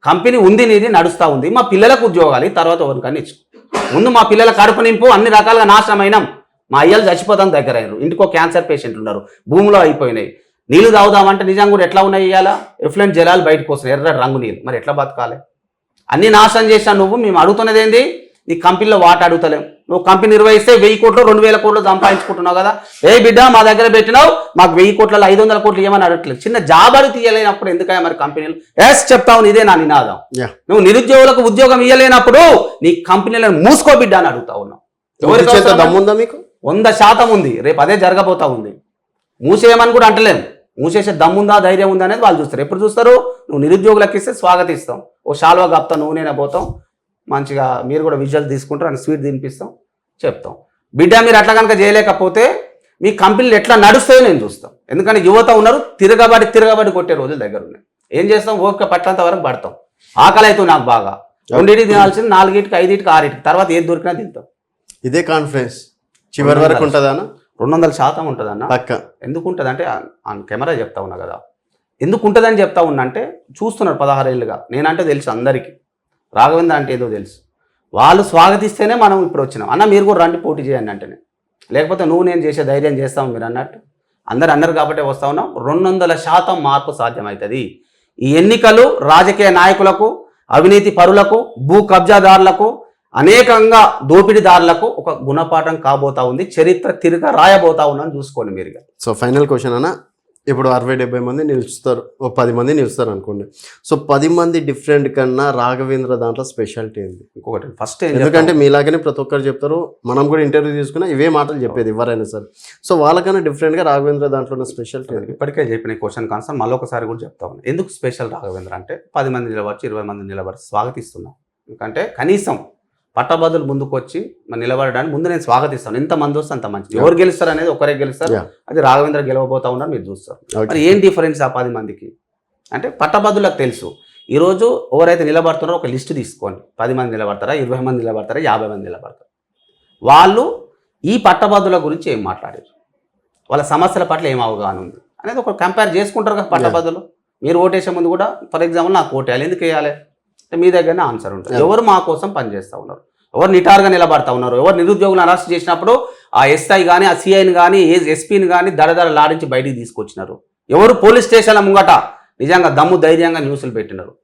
B: కంపెనీ ఉంది, నీది నడుస్తూ ఉంది, మా పిల్లలకు ఉద్యోగాలు తర్వాత ఎవరికన్నా ఇచ్చు. ముందు మా పిల్లల కడుపు నింపు, అన్ని రకాలుగా నాశనం అయినాం. మా అయ్యలు చచ్చిపోతాం దగ్గర అయినారు. ఇంటికో క్యాన్సర్ పేషెంట్లు ఉన్నారు, భూమిలో అయిపోయినాయి. నీళ్ళు తాగుదామంటే నిజంగా కూడా ఎట్లా ఉన్నాయి ఇవాళ ఎఫ్లెంట్ జలాలు బయటకు వస్తున్నాయి, ఎర్ర రంగు నీళ్ళు. మరి ఎట్లా బతకాలి? అన్ని నాశనం చేసినా నువ్వు. మేము అడుగుతున్నది ఏంది, నీ కంపెనీలో వాట అడుగుతలేం. నువ్వు కంపెనీ నిర్వహిస్తే 1000 కోట్లు 2000 కోట్లు సంపాదించుకుంటున్నావు కదా. ఏ బిడ్డ మా దగ్గర పెట్టినావు, మాకు 1000 కోట్లలో 500 కోట్లు ఏమని అడగట్లేదు. చిన్న జాబ్ అడుగు తీయలేనప్పుడు ఎందుకయ్యా మరి కంపెనీలు? ఎస్ చెప్తావు, ఇదే నా నినాదం. నువ్వు నిరుద్యోగులకు ఉద్యోగం ఇవ్వలేనప్పుడు నీ కంపెనీలను మూసుకో బిడ్డ అని అడుగుతా ఉన్నావు.
A: దమ్ముందా మీకు?
B: 100% ఉంది. రేపు అదే జరగబోతా ఉంది. మూసేయమని కూడా అంటలేం. మూసేసే దమ్ముందా, ధైర్యం ఉందా అనేది వాళ్ళు చూస్తారు. ఎప్పుడు చూస్తారు? నువ్వు నిరుద్యోగులకు ఇస్తే స్వాగతిస్తాం, ఓ శాల్వా కప్తాం, నువ్వు నేనే పోతాం, మంచిగా మీరు కూడా విజువల్ తీసుకుంటారు అని స్వీట్ తినిపిస్తాం, చెప్తాం. బిడ్డ మీరు అట్లా కనుక చేయలేకపోతే మీ కంపెనీలు ఎట్లా నడుస్తాయో నేను చూస్తాం. ఎందుకంటే యువత ఉన్నారు, తిరగబడి కొట్టే రోజులు దగ్గర ఉన్నాయి. ఏం చేస్తాం? ఓపిక పట్లంత వరకు పడతాం. ఆకలి అవుతుంది నాకు బాగా. 2 తినాల్సింది 4, 5, 6 తర్వాత ఏది దొరికినా తింటాం.
A: ఇదే కాన్ఫిడెన్స్ చివరి వరకు ఉంటుందా?
B: 200% ఉంటుందన్న.
A: పక్క.
B: ఎందుకు ఉంటుంది అంటే ఆన్ కెమెరా చెప్తా ఉన్నా కదా. ఎందుకు ఉంటుందని చెప్తా ఉన్నా అంటే చూస్తున్నారు 16 ఏళ్ళుగా. నేనంటే తెలుసు అందరికీ, రాఘవేంద్ర అంటే ఏదో తెలుసు. వాళ్ళు స్వాగతిస్తేనే మనం ఇప్పుడు వచ్చినాం. అన్న మీరు కూడా రండి పోటీ చేయండి అంటేనే, లేకపోతే నువ్వు నేను చేసే ధైర్యం చేస్తాము మీరు అన్నట్టు అందరు అన్నారు కాబట్టి వస్తా ఉన్నాం. 200% మార్పు సాధ్యమవుతుంది. ఈ ఎన్నికలు రాజకీయ నాయకులకు, అవినీతి పరులకు, భూ కబ్జాదారులకు, అనేకంగా దోపిడీదారులకు ఒక గుణపాఠం కాబోతా ఉంది. చరిత్ర తిరగ రాయబోతా ఉన్నాను, చూసుకోండి మీరుగా.
A: సో ఫైనల్ క్వశ్చన్ అన్న, ఇప్పుడు 60-70 మంది నిలుస్తారు, ఓ 10 మంది నిలుస్తారు అనుకోండి. సో 10 మంది డిఫరెంట్ కన్నా రాఘవేంద్ర దాంట్లో స్పెషాలిటీ ఏంది?
B: ఇంకొకటి ఫస్ట్
A: ఎందుకంటే మీలాగనే ప్రతి ఒక్కరు చెప్తారు, మనం కూడా ఇంటర్వ్యూ తీసుకున్నా ఇవే మాటలు చెప్పేది ఎవరైనా సరే. సో వాళ్ళకన్నా డిఫరెంట్గా రాఘవేంద్ర దాంట్లో ఉన్న స్పెషాలిటీ ఏంది?
B: ఇప్పటికే చెప్పిన క్వశ్చన్ ఆన్సర్ మళ్ళీ ఒకసారి కూడా చెప్తా ఉన్నాను. ఎందుకు స్పెషల్ రాఘవేంద్ర అంటే 10 మంది నిలబడి 20 మంది నిలబడి స్వాగతిస్తున్నాం. ఎందుకంటే కనీసం పట్టభద్రులు ముందుకు వచ్చి మరి నిలబడడానికి ముందు నేను స్వాగతిస్తాను. ఎంత మంది వస్తే అంత మంచిది. ఎవరు గెలుస్తారు అనేది ఒకరే గెలుస్తారు, అది రాఘవేంద్ర గెలవబోతా ఉన్నారు, మీరు చూస్తారు. మరి ఏం డిఫరెన్స్ ఆ 10 మందికి అంటే పట్టభద్రులకు తెలుసు. ఈరోజు ఎవరైతే నిలబడుతున్నారో ఒక లిస్టు తీసుకోండి. 10 మంది నిలబడతారా, 20 మంది నిలబడతారా, 50 మంది నిలబడతారు. వాళ్ళు ఈ పట్టభద్రుల గురించి ఏం మాట్లాడారు, వాళ్ళ సమస్యల పట్ల ఏం అవగాహన ఉంది అనేది ఒక కంపేర్ చేసుకుంటారు కదా పట్టభద్రులు. మీరు ఓటేసే ముందు కూడా ఫర్ ఎగ్జాంపుల్ నాకు ఓటేయాలి, ఎందుకు వేయాలి అంటే మీ దగ్గరనే ఆన్సర్ ఉంటుంది. ఎవరు మా కోసం పనిచేస్తూ ఉన్నారు, ఎవరు నిటారుగా నిలబడతా ఉన్నారు, ఎవరు నిరుద్యోగులను అరెస్ట్ చేసినప్పుడు ఆ ఎస్ఐ కానీ ఆ సిఐని కానీ ఎస్పీని కానీ దడదడ లాడించి బయటికి తీసుకొచ్చినారు, ఎవరు పోలీస్ స్టేషన్ల ముంగట నిజంగా దమ్ము ధైర్యంగా న్యూస్లు పెట్టినారు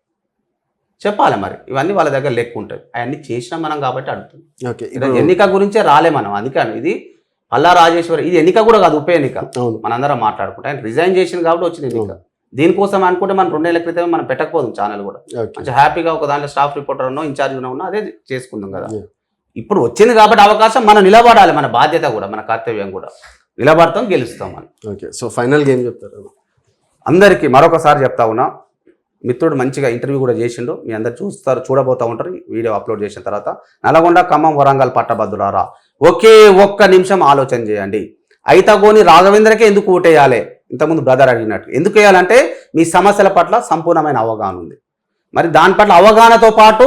B: చెప్పాలి. మరి ఇవన్నీ వాళ్ళ దగ్గర లెక్క ఉంటుంది. అవన్నీ చేసినాం మనం కాబట్టి అడుగుతుంది. ఎన్నిక గురించే రాలే మనం, అందుకని ఇది పల్లా రాజేశ్వరి, ఇది ఎన్నిక కూడా కాదు, ఉప ఎన్నిక. మనందరం మాట్లాడుకుంటే ఆయన రిజైన్ చేసింది కాబట్టి వచ్చింది ఎన్నిక. దీనికోసం అనుకుంటే మనం 2 నెలల క్రితమే మనం పెట్టకపోదాం ఛానల్ కూడా, మంచి హ్యాపీగా ఒక దాంట్లో స్టాఫ్ రిపోర్టర్ ఉన్నో ఇన్ఛార్జ్ ఉన్నా అదే చేసుకుందాం కదా. ఇప్పుడు వచ్చింది కాబట్టి అవకాశం, మనం నిలబడాలి, మన బాధ్యత కూడా మన కర్తవ్యం కూడా, నిలబడతాం గెలుస్తాం మనం.
A: ఓకే, సో ఫైనల్గా ఏం చెప్తారు
B: అందరికీ? మరొకసారి చెప్తా ఉన్నా, మిత్రుడు మంచిగా ఇంటర్వ్యూ కూడా చేసిండు, మీ అందరు చూడబోతూ ఉంటారు వీడియో అప్లోడ్ చేసిన తర్వాత. నల్గొండ, ఖమ్మం, వరంగల్ పట్టభద్రులారా ఒకే ఒక్క నిమిషం ఆలోచన చేయండి. అయితగోని రాఘవేంద్రకే ఎందుకు ఓటేయాలి? ఇంతకుముందు బ్రదర్ అడిగినట్టు ఎందుకు వేయాలంటే మీ సమస్యల పట్ల సంపూర్ణమైన అవగాహన ఉంది. మరి దాని పట్ల అవగాహనతో పాటు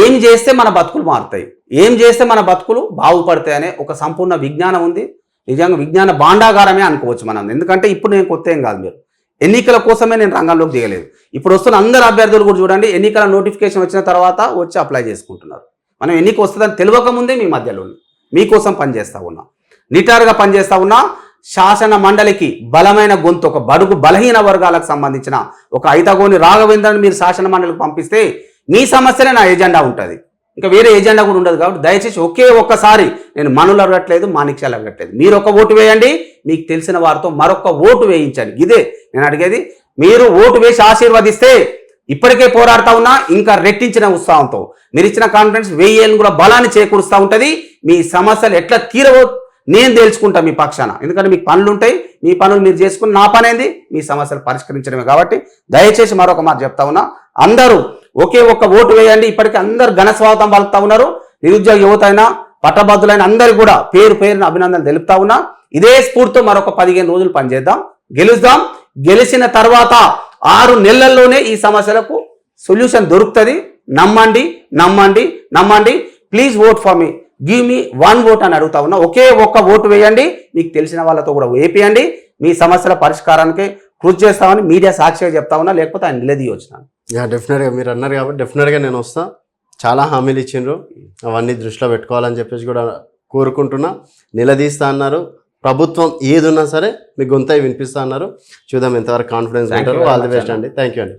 B: ఏం చేస్తే మన బతుకులు మారుతాయి, ఏం చేస్తే మన బతుకులు బాగుపడతాయి అనే ఒక సంపూర్ణ విజ్ఞానం ఉంది. నిజంగా విజ్ఞాన భాండాగారమే అనుకోవచ్చు మనం. ఎందుకంటే ఇప్పుడు నేను కొత్త ఏం కాదు, మీరు ఎన్నికల కోసమే నేను రంగంలోకి దిగలేదు. ఇప్పుడు వస్తున్న అందరు అభ్యర్థులు కూడా చూడండి, ఎన్నికల నోటిఫికేషన్ వచ్చిన తర్వాత వచ్చి అప్లై చేసుకుంటున్నారు. మనం ఎన్నిక వస్తుందని తెలియక ముందే మీ మధ్యలో మీకోసం పనిచేస్తూ ఉన్నా, నిటారుగా పనిచేస్తూ ఉన్నా. శాసన మండలికి బలమైన గొంతు, ఒక బడుగు బలహీన వర్గాలకు సంబంధించిన ఒక అయితగోని రాఘవేంద్రని మీరు శాసన మండలికి పంపిస్తే మీ సమస్యనే నా ఎజెండా ఉంటుంది, ఇంకా వేరే ఎజెండా కూడా ఉండదు. కాబట్టి దయచేసి ఒకే ఒక్కసారి, నేను మనులు అడగట్లేదు, మాణిక్యాలు అడగట్లేదు, మీరు ఒక ఓటు వేయండి, మీకు తెలిసిన వారితో మరొక ఓటు వేయించండి. ఇదే నేను అడిగేది. మీరు ఓటు వేసి ఆశీర్వదిస్తే ఇప్పటికే పోరాడుతూ ఉన్నా ఇంకా రెట్టించిన ఉత్సాహంతో మీరు ఇచ్చిన కాన్ఫిడెన్స్ 1000 కూడా బలాన్ని చేకూరుస్తూ ఉంటుంది. మీ సమస్యలు ఎట్లా తీరవో నేను తెలుసుకుంటా మీ పక్షాన, ఎందుకంటే మీకు పనులు ఉంటాయి, మీ పనులు మీరు చేసుకుని నా పని ఏంది మీ సమస్యలు పరిష్కరించడమే. కాబట్టి దయచేసి మరొక మాట చెప్తా ఉన్నా, అందరూ ఒకే ఒక్క ఓటు వేయండి. ఇప్పటికీ అందరూ ఘన స్వాగతం పలుకుతా ఉన్నారు. నిరుద్యోగ యువత అయినా పట్టభద్రులైన అందరూ కూడా పేరు పేరున అభినందనలు తెలుపుతా ఉన్నా. ఇదే స్ఫూర్తితో మరొక 15 రోజులు పనిచేద్దాం, గెలుద్దాం. గెలిచిన తర్వాత 6 నెలల్లోనే ఈ సమస్యలకు సొల్యూషన్ దొరుకుతుంది. నమ్మండి నమ్మండి నమ్మండి. Please vote for me, give me 1 vote అని అడుగుతా ఉన్నా. ఒకే ఒక్క ఓటు వేయండి, మీకు తెలిసిన వాళ్ళతో కూడా వేపియండి. మీ సమస్యల పరిష్కారానికి కృషి చేస్తామని మీడియా సాక్షిగా చెప్తా ఉన్నా, లేకపోతే ఆయన నిలదీయొచ్చినాను.
A: డెఫినెట్గా మీరు అన్నారు కాబట్టి డెఫినెట్గా నేను వస్తా. చాలా హామీలు ఇచ్చిండ్రు, అవన్నీ దృష్టిలో పెట్టుకోవాలని చెప్పేసి కూడా కోరుకుంటున్నా. నిలదీస్తా అన్నారు, ప్రభుత్వం ఏది ఉన్నా సరే మీ గొంతై వినిపిస్తా అన్నారు. చూద్దాం ఎంతవరకు కాన్ఫిడెన్స్ ఉంటారు. ఆల్ ది బెస్ట్ అండి. థ్యాంక్ యూ అండి.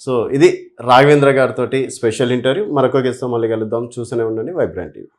A: సో ఇది రాఘవేంద్ర గారితో స్పెషల్ ఇంటర్వ్యూ. మరొక గెస్ట్తో మళ్ళీ కలుద్దాం. చూస్తూనే ఉండండి వైబ్రెంట్ టీవీ.